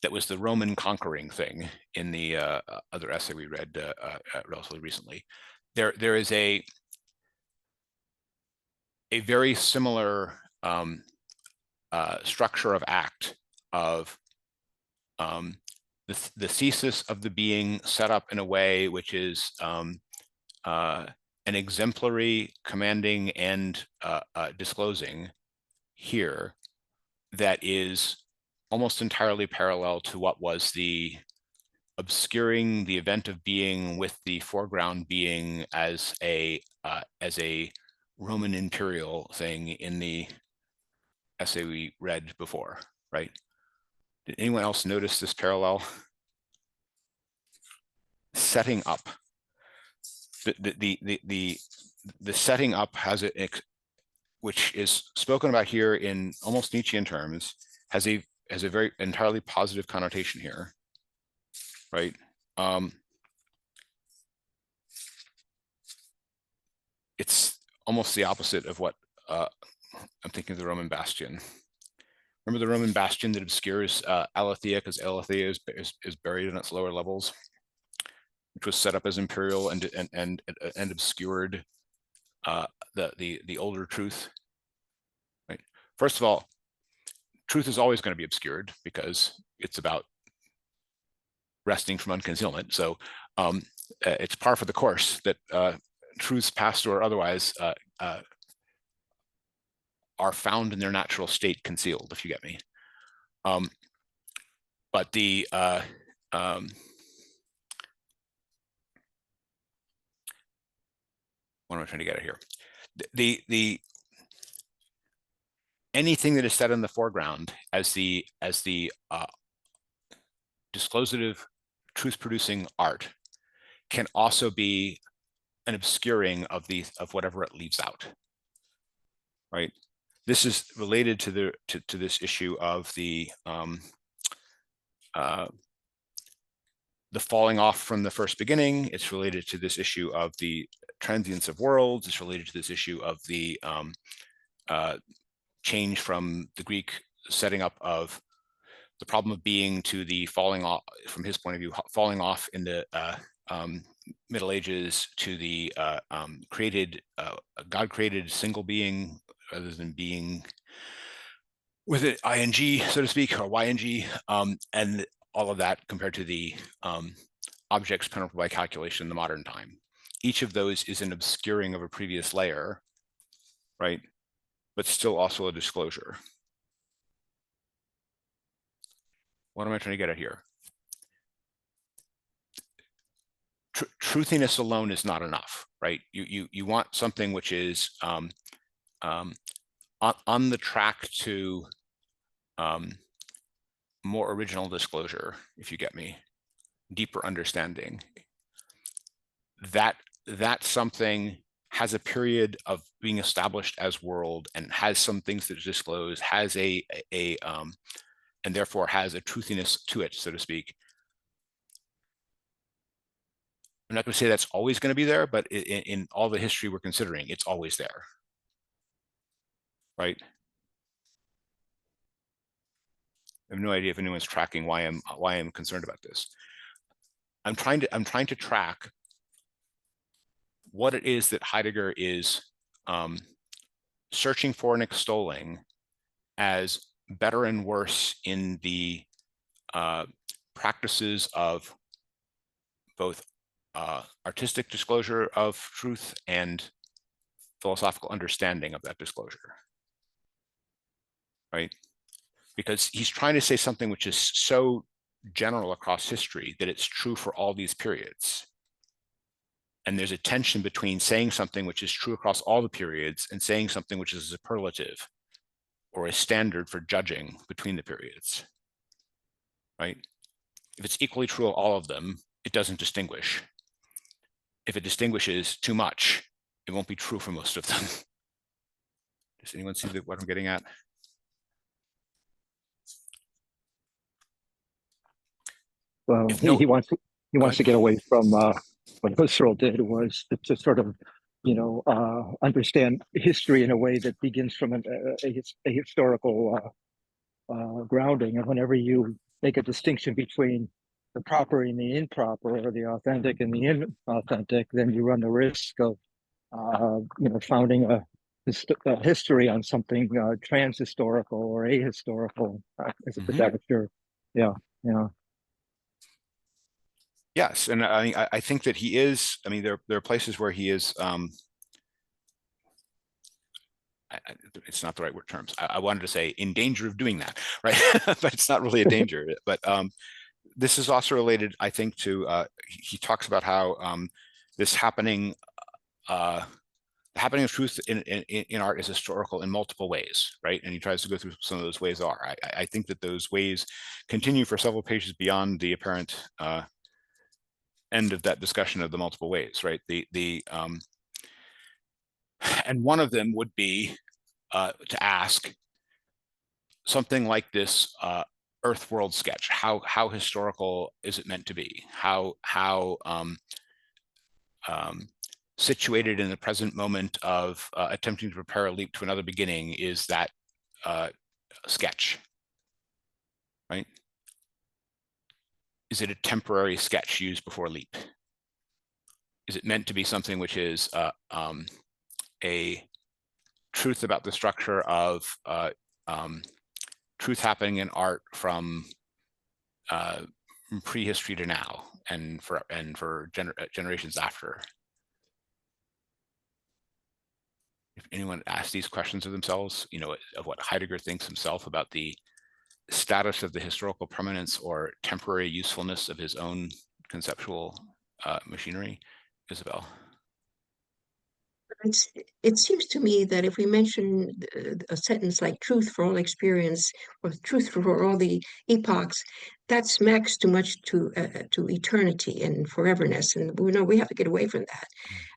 that was the Roman conquering thing in the other essay we read relatively recently. There is a very similar structure of act of the thesis of the being set up in a way which is an exemplary, commanding, and disclosing here that is almost entirely parallel to what was the obscuring the event of being with the foreground being as a Roman imperial thing in the essay we read before, right? Did anyone else notice this parallel? Setting up. The setting up has a, which is spoken about here in almost Nietzschean terms, has a very entirely positive connotation here, right? It's almost the opposite of what I'm thinking of the Roman bastion. Remember the Roman bastion that obscures Aletheia, because Aletheia is buried in its lower levels, which was set up as imperial and obscured the older truth. Right. First of all, truth is always going to be obscured because it's about resting from unconcealment. So it's par for the course that truths, past or otherwise, are found in their natural state concealed, if you get me. But the what am I trying to get at here? The anything that is set in the foreground as the disclosive, truth-producing art can also be an obscuring of whatever it leaves out. Right. This is related to this issue of the falling off from the first beginning. It's related to this issue of the transience of worlds. It's related to this issue of the change from the Greek setting up of the problem of being to the falling off, from his point of view, falling off in the Middle Ages to the God-created single being rather than being with an ing, so to speak, or yng, and all of that compared to the objects penetrable by calculation in the modern time. Each of those is an obscuring of a previous layer, right? But still also a disclosure. What am I trying to get at here? Truthiness alone is not enough, right? You want something which is on the track to more original disclosure, if you get me, deeper understanding. That something has a period of being established as world and has some things that disclose, has and therefore has a truthiness to it, so to speak. I'm not going to say that's always going to be there, but in all the history we're considering, it's always there, right? I have no idea if anyone's tracking why I'm concerned about this. I'm trying to track what it is that Heidegger is searching for and extolling as better and worse in the practices of both artistic disclosure of truth and philosophical understanding of that disclosure, right? Because he's trying to say something which is so general across history that it's true for all these periods. And there's a tension between saying something which is true across all the periods and saying something which is a superlative or a standard for judging between the periods, right? If it's equally true of all of them, it doesn't distinguish. If it distinguishes too much, it won't be true for most of them. Does anyone see what I'm getting at? Well, he wants to get away from what Husserl did, was to sort of, understand history in a way that begins from a historical grounding. And whenever you make a distinction between the proper and the improper, or the authentic and the inauthentic, then you run the risk of, founding a history on something trans-historical or ahistorical, as a projector. Yeah. Yes, and I think that he is. I mean, there are places where he is. It's not the right word terms. I wanted to say in danger of doing that, right? But it's not really a danger. But this is also related, I think, to he talks about how this happening of truth in art is historical in multiple ways, right? And he tries to go through some of those ways are. I think that those ways continue for several pages beyond the apparent end of that discussion of the multiple ways, right? And one of them would be to ask something like this Earth world sketch. How historical is it meant to be? How situated in the present moment of attempting to prepare a leap to another beginning is that sketch, right? Is it a temporary sketch used before leap? Is it meant to be something which is a truth about the structure of truth happening in art from prehistory to now, and for generations after. If anyone asks these questions of themselves, you know, of what Heidegger thinks himself about the status of the historical permanence or temporary usefulness of his own conceptual machinery, Isabel. It seems to me that if we mention a sentence like truth for all experience or truth for all the epochs, that smacks too much to eternity and foreverness. And we know we have to get away from that.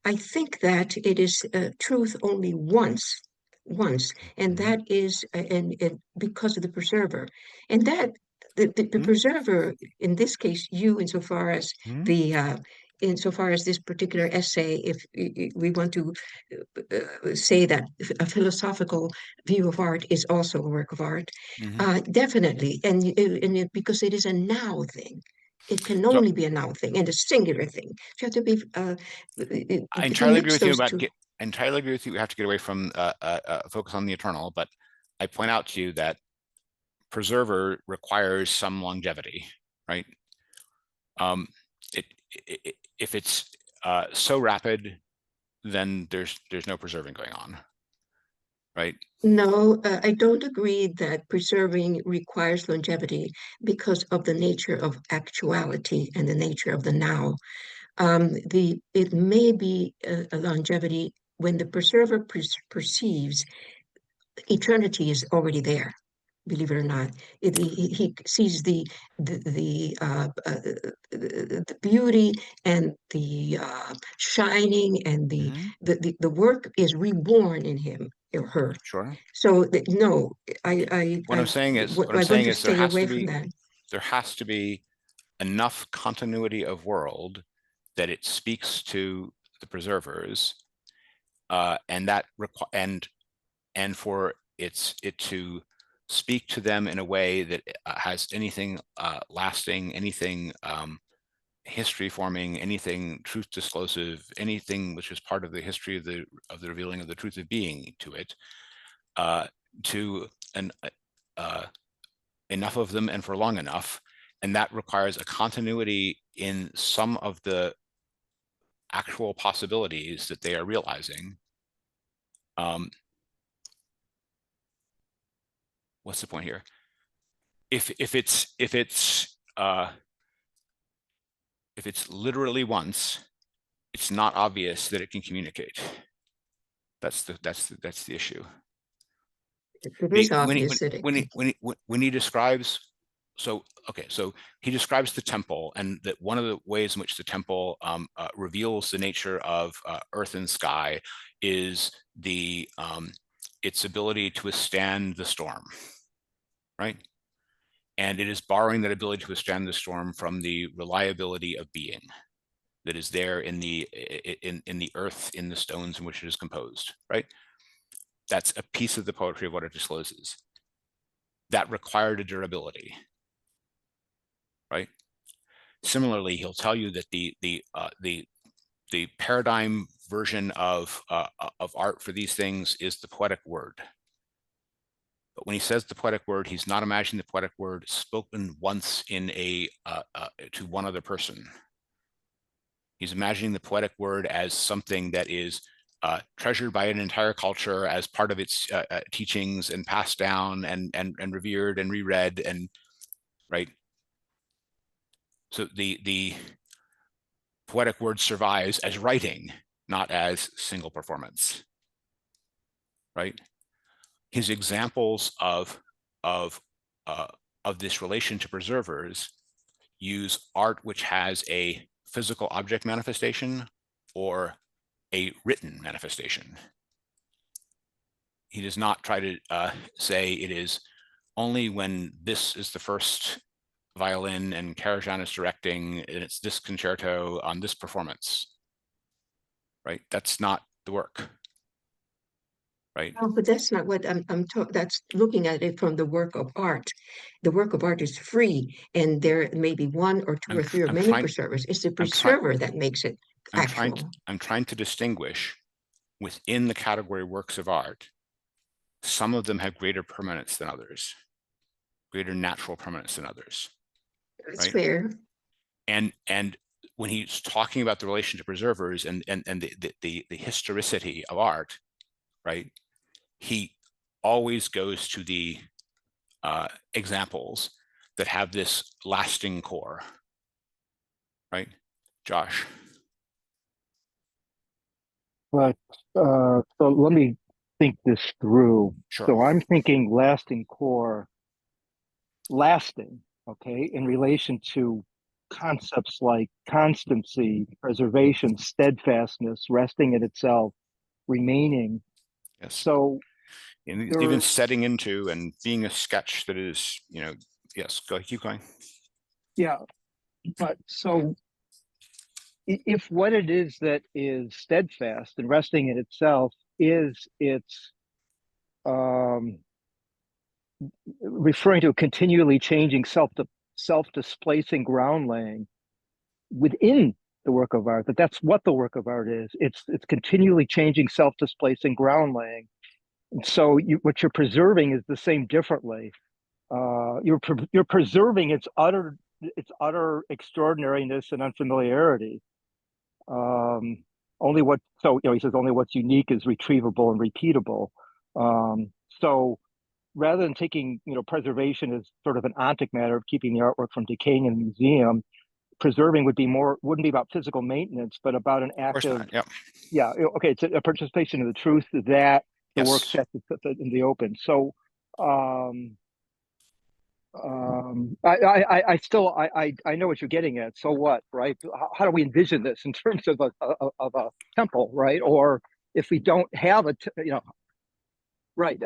I think that it is truth only once, and that is and because of the preserver. And that the preserver, in this case, you, insofar as the insofar as this particular essay, if we want to say that a philosophical view of art is also a work of art, definitely, and because it is a now thing. It can only be a now thing and a singular thing. So you have to be. I To entirely agree mix with you those about. two. I entirely agree with you. We have to get away from focus on the eternal, but I point out to you that preserver requires some longevity, right? If it's so rapid, then there's no preserving going on, right? No, I don't agree that preserving requires longevity because of the nature of actuality and the nature of the now. It may be a longevity when the preserver perceives eternity is already there. Believe it or not, he sees the beauty and the shining, and the work is reborn in him or her. Sure. So no, I What I'm saying is want to stay away from that. There has to be enough continuity of world that it speaks to the preservers, and that and for it to speak to them in a way that has anything lasting, anything history forming, anything truth disclosive, anything which is part of the history of the revealing of the truth of being to it, to an enough of them and for long enough, and that requires a continuity in some of the actual possibilities that they are realizing. What's the point here? If it's literally once, it's not obvious that it can communicate. That's the issue. It is obvious that when he describes, so he describes the temple, and that one of the ways in which the temple reveals the nature of earth and sky is its ability to withstand the storm, right? And it is borrowing that ability to withstand the storm from the reliability of being that is there in the earth, in the stones in which it is composed, right? That's a piece of the poetry of what it discloses. That required a durability, right? Similarly, he'll tell you that the paradigm version of art for these things is the poetic word. But when he says the poetic word, he's not imagining the poetic word spoken once in to one other person. He's imagining the poetic word as something that is treasured by an entire culture as part of its teachings, and passed down and revered and reread, and right. So the poetic word survives as writing, not as single performance, right? His examples of this relation to preservers use art which has a physical object manifestation or a written manifestation. He does not try to say it is only when this is the first violin and Karajan is directing, and it's this concerto on this performance, right? That's not the work, right? Oh, but that's not what I'm talking. That's looking at it from the work of art. The work of art is free, and there may be one or two or three or many preservers. It's the preserver that makes it actual. I'm trying to distinguish within the category works of art. Some of them have greater permanence than others, greater natural permanence than others. That's right? fair. And when he's talking about the relation to preservers and the historicity of art, right, he always goes to the examples that have this lasting core, right? Josh. But so let me think this through. Sure. So I'm thinking lasting core, lasting, okay, in relation to concepts like constancy, preservation, steadfastness, resting in itself, remaining. Yes. So and there, even setting into and being a sketch that is, yes, keep going. yeah, but so if what it is that is steadfast and resting in itself is its referring to a continually changing self-displacing ground laying within the work of art, that's what the work of art is. It's continually changing self-displacing ground laying. And so what you're preserving is the same differently. You're preserving its utter extraordinariness and unfamiliarity. Only what he says only what's unique is retrievable and repeatable. So rather than taking preservation as sort of an ontic matter of keeping the artwork from decaying in a museum, preserving wouldn't be about physical maintenance, but about an active, okay, it's a participation in the truth that the work sets in the open. So I still know what you're getting at. So what, right? How do we envision this in terms of a temple, right? Or if we don't have right?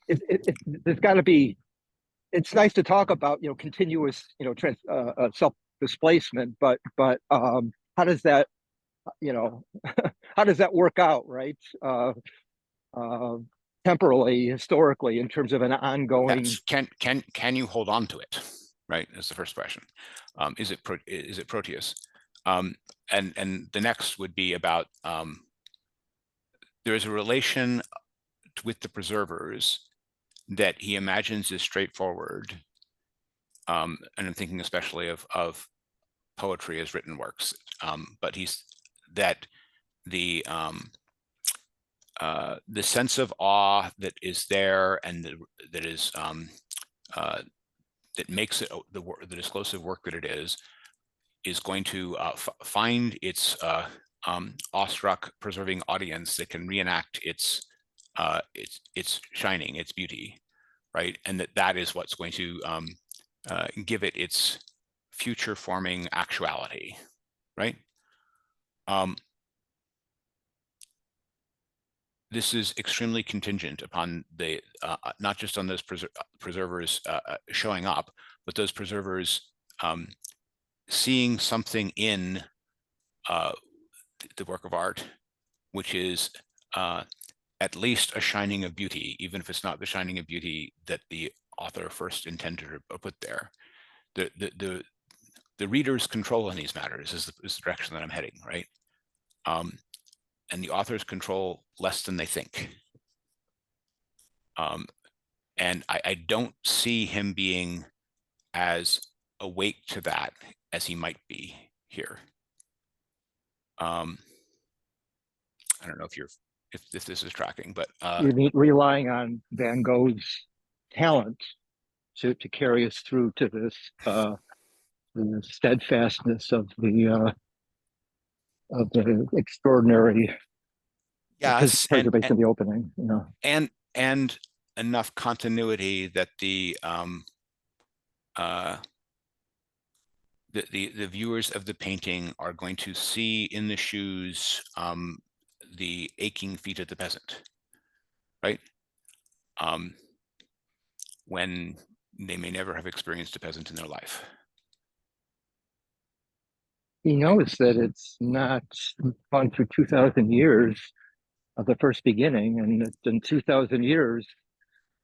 There's got to be. It's nice to talk about continuous self displacement, but how does that how does that work out, right? Temporally, historically, in terms of an ongoing. Yes. Can you hold on to it? Right, is the first question. Is it Proteus? And the next would be about there is a relation with the preservers that he imagines is straightforward. And I'm thinking especially of poetry as written works. But he's that the sense of awe that is there and that is that makes it the disclosive work that it is going to find its awestruck preserving audience that can reenact its shining, its beauty, right? And that is what's going to give it its future forming actuality, right? This is extremely contingent upon the not just on those preservers showing up, but those preservers seeing something in the work of art, which is at least a shining of beauty, even if it's not the shining of beauty that the author first intended or put there. The reader's control in these matters is the direction that I'm heading, right? And the authors control less than they think. And I don't see him being as awake to that as he might be here. I don't know if this is tracking, but you're relying on Van Gogh's talent to carry us through to this the steadfastness of the extraordinary preservation of the opening, and enough continuity that the viewers of the painting are going to see in the shoes the aching feet of the peasant, right? When they may never have experienced a peasant in their life. He knows that it's not gone through 2,000 years of the first beginning, and in 2,000 years,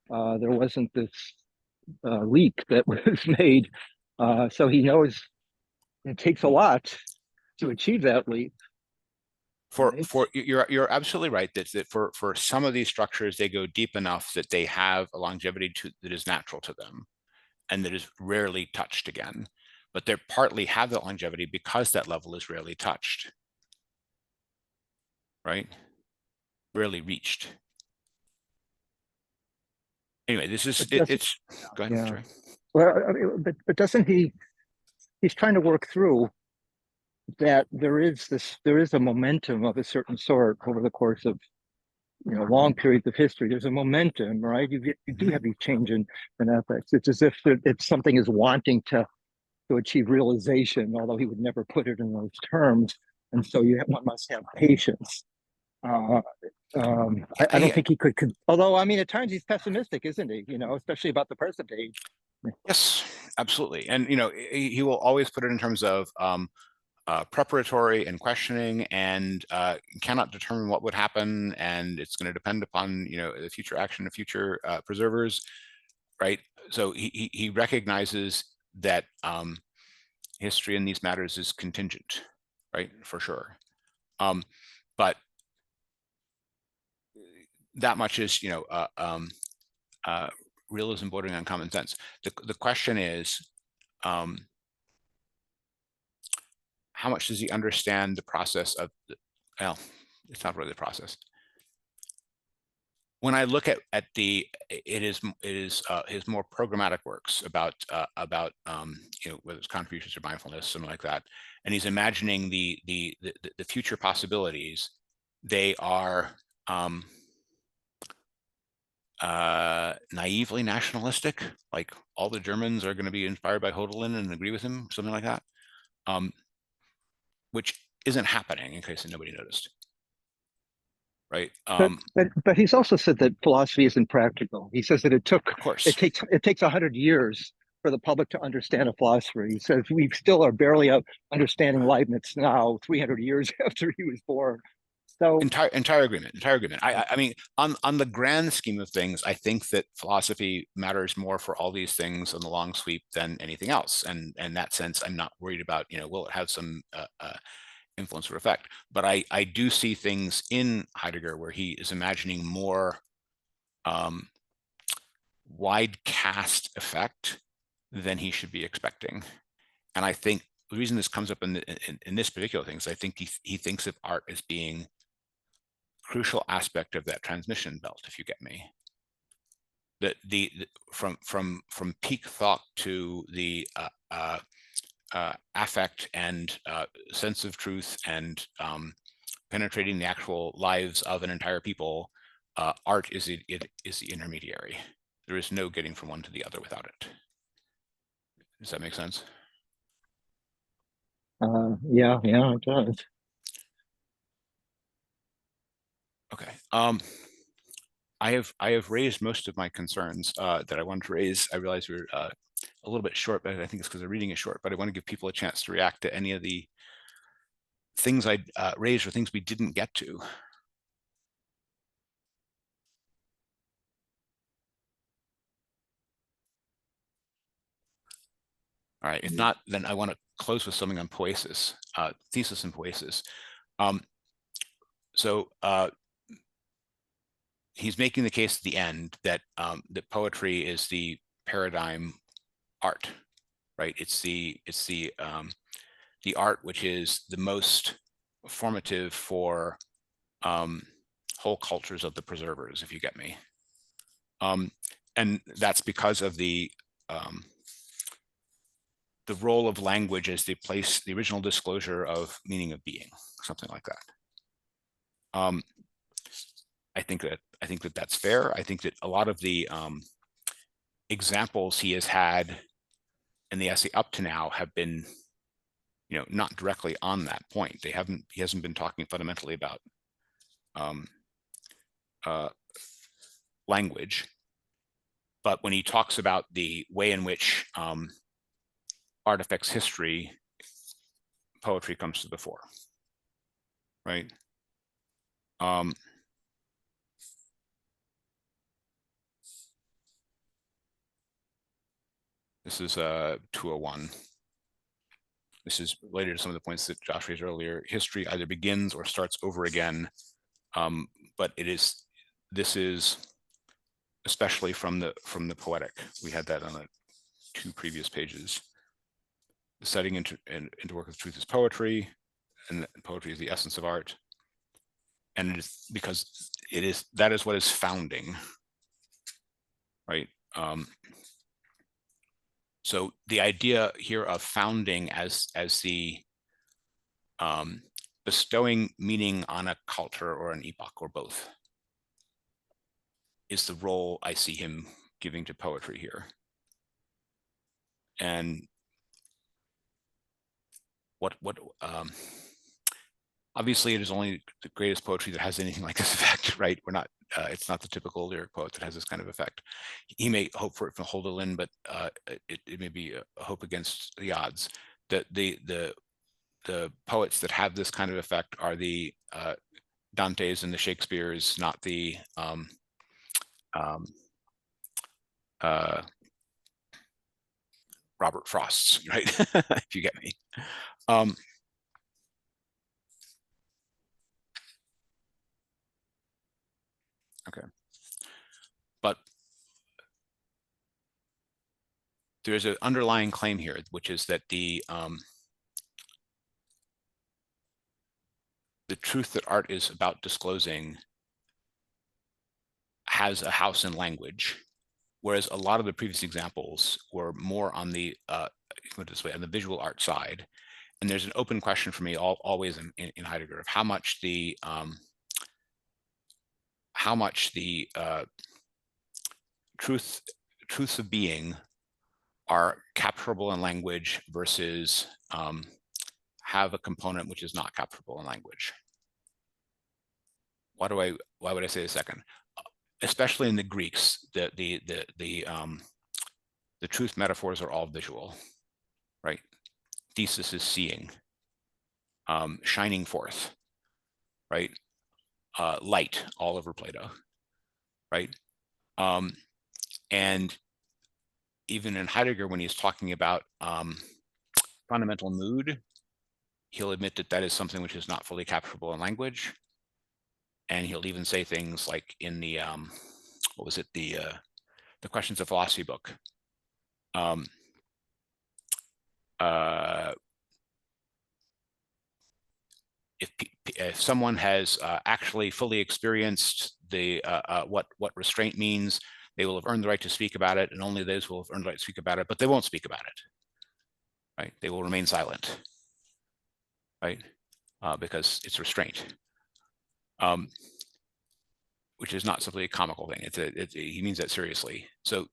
there wasn't this leap that was made. So he knows it takes a lot to achieve that leap. You're absolutely right that for some of these structures, they go deep enough that they have a longevity that is natural to them and that is rarely touched again. but they partly have that longevity because that level is rarely touched, right? Rarely reached. Anyway, this is it's. Go ahead. Yeah. Sorry. Well, I mean, but doesn't he's trying to work through that there is a momentum of a certain sort over the course of long periods of history. There's a momentum, right? You do have these change in ethics. It's as if it's something is wanting to achieve realization, although he would never put it in those terms. And so one must have patience. I don't think he could, although I mean, at times he's pessimistic, isn't he? Especially about the present age. Yes, absolutely. And he will always put it in terms of preparatory and questioning, and cannot determine what would happen, and it's going to depend upon the future action of future preservers, right? So he recognizes that history in these matters is contingent, right, for sure. But that much is realism bordering on common sense. The question is, how much does he understand the process of well, it's not really the process. When I look at it is his more programmatic works about whether it's contributions or mindfulness, something like that, and he's imagining the future possibilities. They are naively nationalistic, like all the Germans are going to be inspired by Hölderlin and agree with him, something like that, which isn't happening, in case nobody noticed. Right. But he's also said that philosophy isn't practical. He says that it takes 100 years for the public to understand a philosopher. He says we still are barely understanding Leibniz now, 300 years after he was born. So entire agreement. I mean, on the grand scheme of things, I think that philosophy matters more for all these things in the long sweep than anything else. And in that sense, I'm not worried about will it have some influence or effect. But I do see things in Heidegger where he is imagining more wide cast effect than he should be expecting. And I think the reason this comes up in this particular thing is I think he thinks of art as being crucial aspect of that transmission belt, if you get me. From peak thought to the affect and sense of truth and penetrating the actual lives of an entire people, art is the intermediary. There is no getting from one to the other without it. Does that make sense? Yeah, it does. Okay. I have raised most of my concerns that I wanted to raise. I realize we're a little bit short, but I think it's because the reading is short. But I want to give people a chance to react to any of the things I raised or things we didn't get to. All right. If not, then I want to close with something on poiesis, thesis and poiesis. So he's making the case at the end that that poetry is the paradigm art, right? It's the art which is the most formative for whole cultures of the preservers, if you get me. And that's because of the role of language as the original disclosure of meaning of being, something like that. I think that that's fair. I think that a lot of the examples he has had in the essay up to now have been, not directly on that point. He hasn't been talking fundamentally about language, but when he talks about the way in which art affects history, poetry comes to the fore, right? This is 201. This is related to some of the points that Josh raised earlier. History either begins or starts over again, but this is especially from the poetic. We had that on the 2 previous pages. the setting into work of truth is poetry, and poetry is the essence of art. And it is because that is what is founding, right? So the idea here of founding as the bestowing meaning on a culture or an epoch or both is the role I see him giving to poetry here. And what obviously it is only the greatest poetry that has anything like this effect, right? We're not, it's not the typical lyric poet that has this kind of effect. He may hope for it from Hölderlin, but it may be a hope against the odds. The poets that have this kind of effect are the Dantes and the Shakespeares, not the Robert Frosts, right? If you get me. Okay, but there's an underlying claim here, which is that the truth that art is about disclosing has a house in language, whereas a lot of the previous examples were more on the put it this way, on the visual art side. And there's an open question for me always in Heidegger of how much the truths of being are capturable in language versus have a component which is not capturable in language. Why would I say a second? Especially in the Greeks, the truth metaphors are all visual, right? Thesis is seeing, shining forth, right? Light all over Plato, right? And even in Heidegger, when he's talking about fundamental mood, he'll admit that that is something which is not fully capturable in language. And he'll even say things like in the, what was it, the Questions of Philosophy book. If someone has actually fully experienced the what restraint means, they will have earned the right to speak about it, and only those will have earned the right to speak about it, but they won't speak about it, right? They will remain silent, right? Because it's restraint, which is not simply a comical thing. He means that seriously. So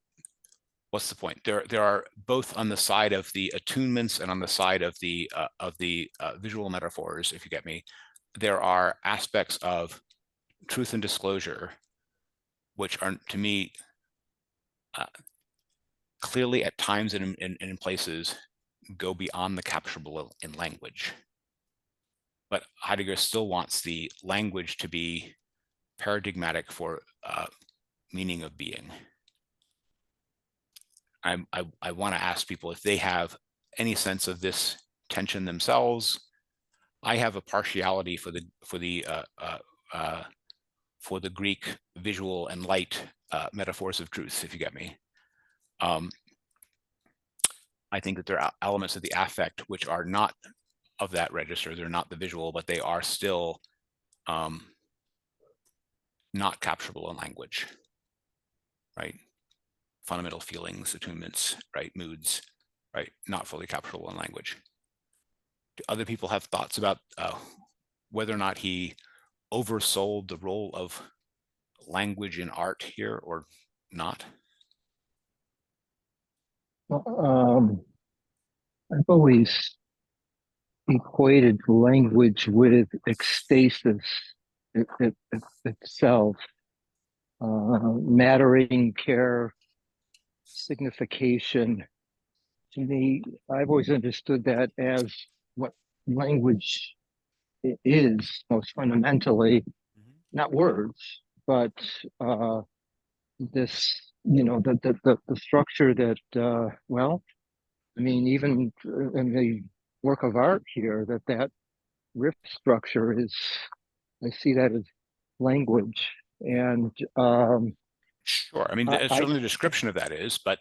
what's the point? There are both on the side of the attunements and on the side of the visual metaphors, if you get me, there are aspects of truth and disclosure which are, to me, clearly at times and in places go beyond the capturable in language. But Heidegger still wants the language to be paradigmatic for meaning of being. I want to ask people if they have any sense of this tension themselves. I have a partiality for the Greek visual and light metaphors of truth, if you get me. I think that there are elements of the affect which are not of that register. They're not the visual, but they are still not capturable in language, right? Fundamental feelings, attunements, right? Moods, right? Not fully capturable in language. Do other people have thoughts about whether or not he oversold the role of language in art here or not? I've always equated language with ecstasis itself, mattering, care, signification. To me, I've always understood that as what language is most fundamentally, not words, but this, the structure that, well, I mean, even in the work of art here, that riff structure is, I see that as language. And sure, I mean, certainly the description of that is, but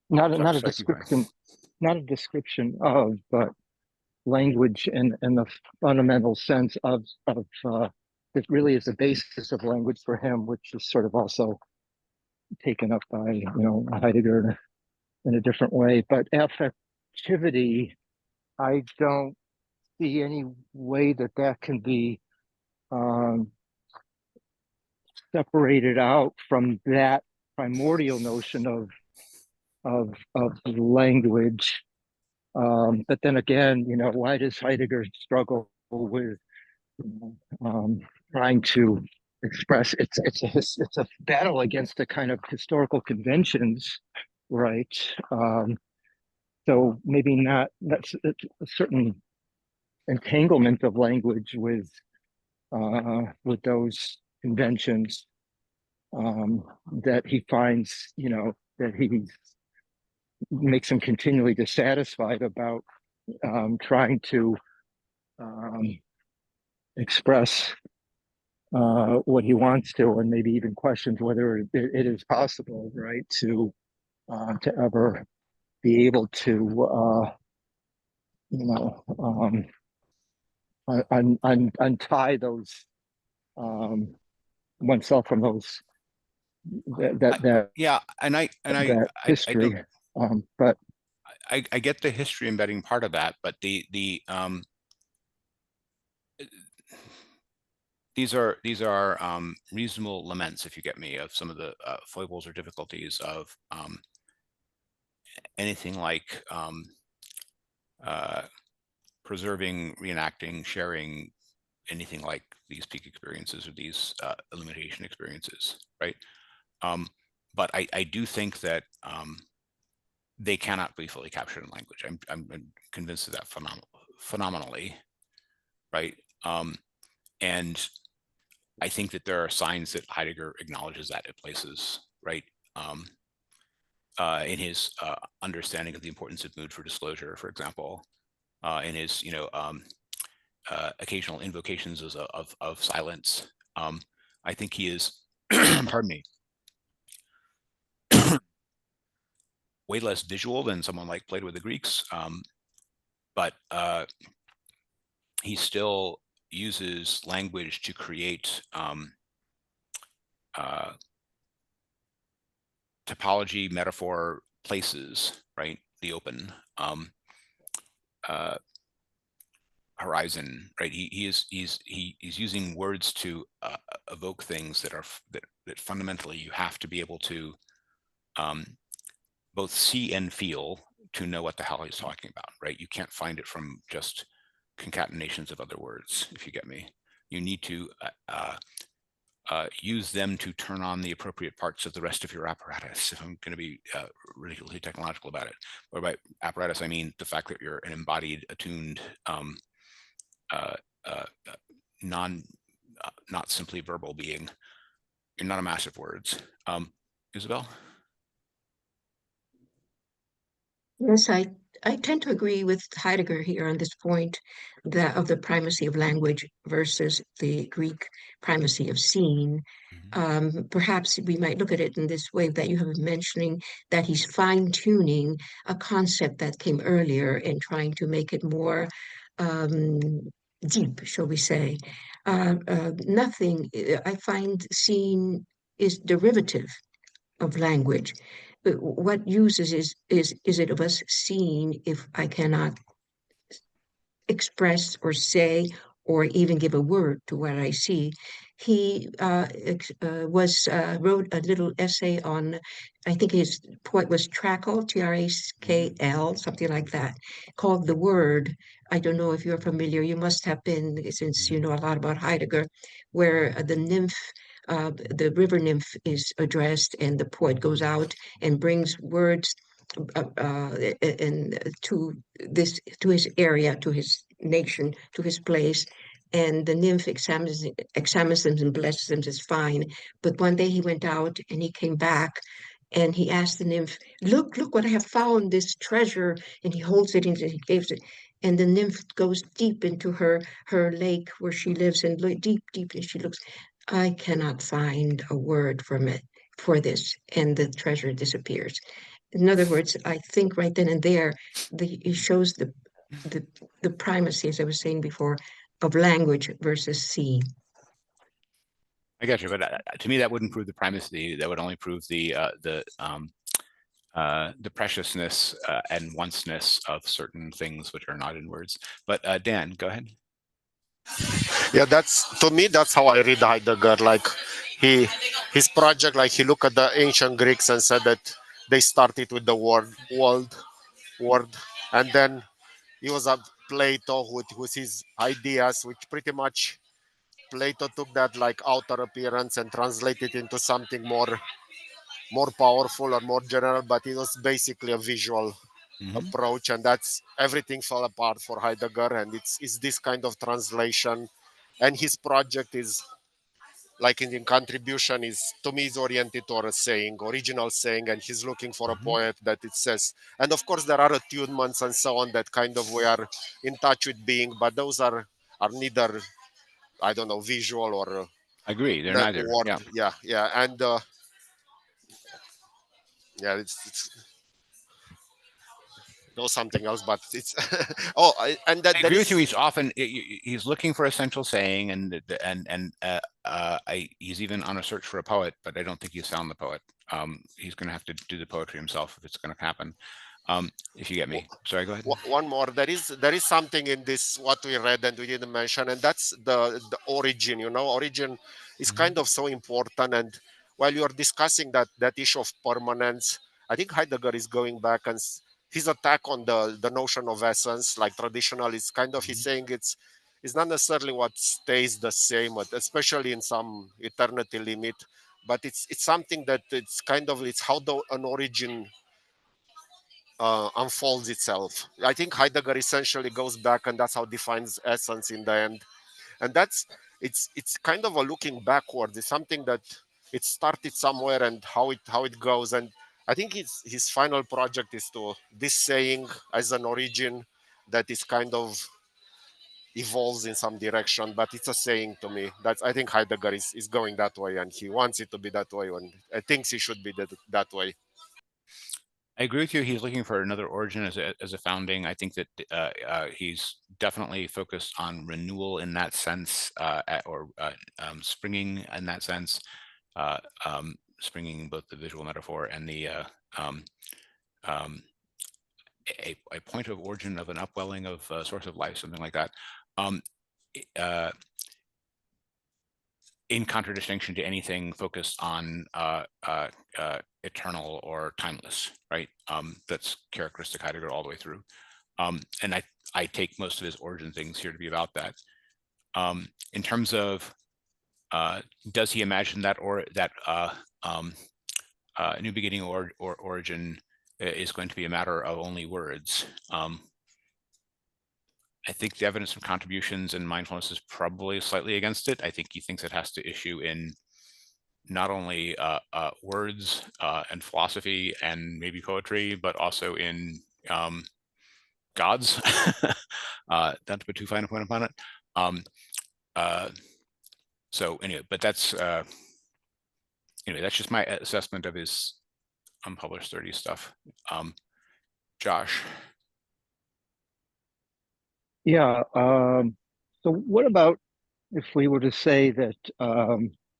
not a description. not a description of, but language in the fundamental sense of that really is the basis of language for him, which is sort of also taken up by Heidegger in a different way. But affectivity, I don't see any way that can be separated out from that primordial notion of language. But then again, why does Heidegger struggle with trying to express? It's a battle against the kind of historical conventions, right? So maybe not. That's a certain entanglement of language with those conventions that he finds, that he makes him continually dissatisfied about trying to express what he wants to, and maybe even questions whether it is possible, right, to ever be able to, untie those oneself from those yeah, and I history. But I get the history embedding part of that, but the these are reasonable laments, if you get me, of some of the foibles or difficulties of anything like preserving, reenacting, sharing anything like these peak experiences or these illumination experiences, right? But I do think that they cannot be fully captured in language. I'm convinced of that phenomenally, right? And I think that there are signs that Heidegger acknowledges that at places, right? In his understanding of the importance of mood for disclosure, for example, in his occasional invocations of silence. I think he is, pardon me, way less visual than someone like Plato with the Greeks, but he still uses language to create topology, metaphor, places, right? The open horizon, right? He's using words to evoke things that fundamentally you have to be able to both see and feel to know what the hell he's talking about, right? You can't find it from just concatenations of other words, if you get me. You need to use them to turn on the appropriate parts of the rest of your apparatus, if I'm going to be ridiculously technological about it. Or by apparatus, I mean the fact that you're an embodied, attuned, not simply verbal being. You're not a mass of words. Isabel? Yes, I tend to agree with Heidegger here on this point of the primacy of language versus the Greek primacy of seeing. Perhaps we might look at it in this way that you have been mentioning, that he's fine-tuning a concept that came earlier and trying to make it more deep, shall we say. Nothing, I find seeing is derivative of language. But what uses is it of us seeing if I cannot express or say or even give a word to what I see? He wrote a little essay on, I think his point was Trackle, Traskl, something like that, called The Word. I don't know if you're familiar. You must have been, since you know a lot about Heidegger, where the river nymph is addressed, and the poet goes out and brings words and to his area, to his nation, to his place. And the nymph examines them and blesses them as fine. But one day he went out and he came back and he asked the nymph, look what I have found, this treasure. And he holds it and he gives it. And the nymph goes deep into her lake where she lives, and deep, and she looks, I cannot find a word for this. And the treasure disappears. In other words, I think right then and there, it shows the primacy, as I was saying before, of language versus seeing. I got you, but to me, that wouldn't prove the primacy. That would only prove the preciousness and onceness of certain things which are not in words. But Dan, go ahead. Yeah, that's, to me, that's how I read Heidegger. Like he, his project, like he looked at the ancient Greeks and said that they started with the word, and then he was a Plato with his ideas, which pretty much Plato took that like outer appearance and translated into something more powerful or more general, but it was basically a visual approach, and that's everything fell apart for Heidegger, and it's this kind of translation, and his project is like in contribution is, to me, is oriented toward a saying, original saying, and he's looking for a poet that it says, and of course there are attunements and so on that kind of we are in touch with being, but those are neither, I don't know, visual or I agree, they're neither. word. Yeah. Yeah, and yeah, it's no something else, but it's oh, and that I agree with you. He's often he's looking for essential saying, and he's even on a search for a poet, but I don't think he's found the poet. He's going to have to do the poetry himself if it's going to happen. If you get me. Sorry, go ahead. One more. There is something in this what we read and we didn't mention, and that's the origin. You know, origin is kind of so important. And while you are discussing that issue of permanence, I think Heidegger is going back and his attack on the notion of essence, like traditional, is kind of he's saying it's not necessarily what stays the same, but especially in some eternity limit, but it's something that it's kind of it's how an origin unfolds itself. I think Heidegger essentially goes back, and that's how defines essence in the end. And that's it's kind of a looking backwards. It's something that it started somewhere and how it goes. And I think his final project is to this saying as an origin that is kind of evolves in some direction, but it's a saying to me. That's I think Heidegger is going that way, and he wants it to be that way, and I think he should be that way. I agree with you. He's looking for another origin as a founding. I think that he's definitely focused on renewal in that sense, or springing in that sense, springing both the visual metaphor and the a point of origin of an upwelling of a source of life, something like that. In contradistinction to anything focused on eternal or timeless, right? That's characteristic Heidegger all the way through. And I take most of his origin things here to be about that. In terms of, does he imagine that new beginning or origin is going to be a matter of only words? I think the evidence from contributions and mindfulness is probably slightly against it. I think he thinks it has to issue in not only words and philosophy and maybe poetry, but also in gods. Not to put too fine a point upon it. So anyway, but that's anyway, that's just my assessment of his unpublished 30 stuff. Josh. Yeah. So what about if we were to say that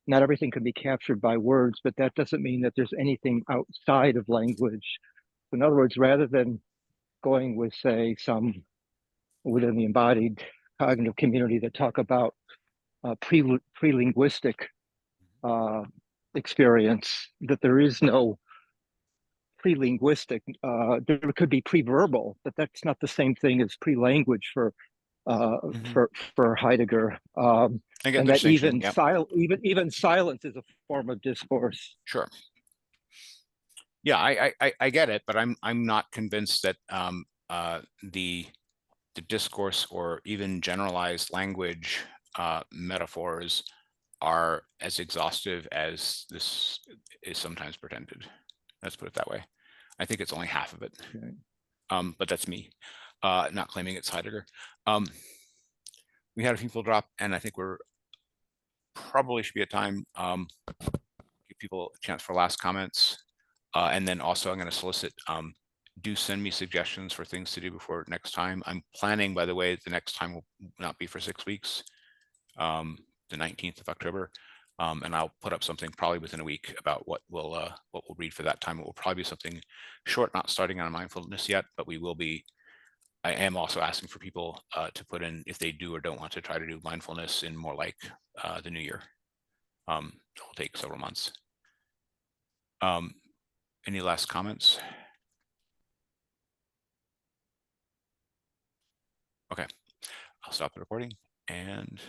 not everything can be captured by words, but that doesn't mean that there's anything outside of language. In other words, rather than going with, say, some within the embodied cognitive community that talk about pre-linguistic experience, that there is no pre-linguistic. There could be pre-verbal, but that's not the same thing as pre-language for Heidegger. And that even silence is a form of discourse. Sure. Yeah, I get it, but I'm not convinced that the discourse or even generalized language metaphors are as exhaustive as this is sometimes pretended. Let's put it that way. I think it's only half of it. Okay. But that's me, not claiming it's Heidegger. We had a few people drop, and I think we're probably should be at time. Give people a chance for last comments. And then also I'm going to solicit, do send me suggestions for things to do before next time. I'm planning, by the way, the next time will not be for 6 weeks, the 19th of October. And I'll put up something probably within a week about what we'll read for that time. It will probably be something short, not starting on mindfulness yet, but we will be. I am also asking for people to put in if they do or don't want to try to do mindfulness in more like the new year. It will take several months. Any last comments? Okay, I'll stop the recording and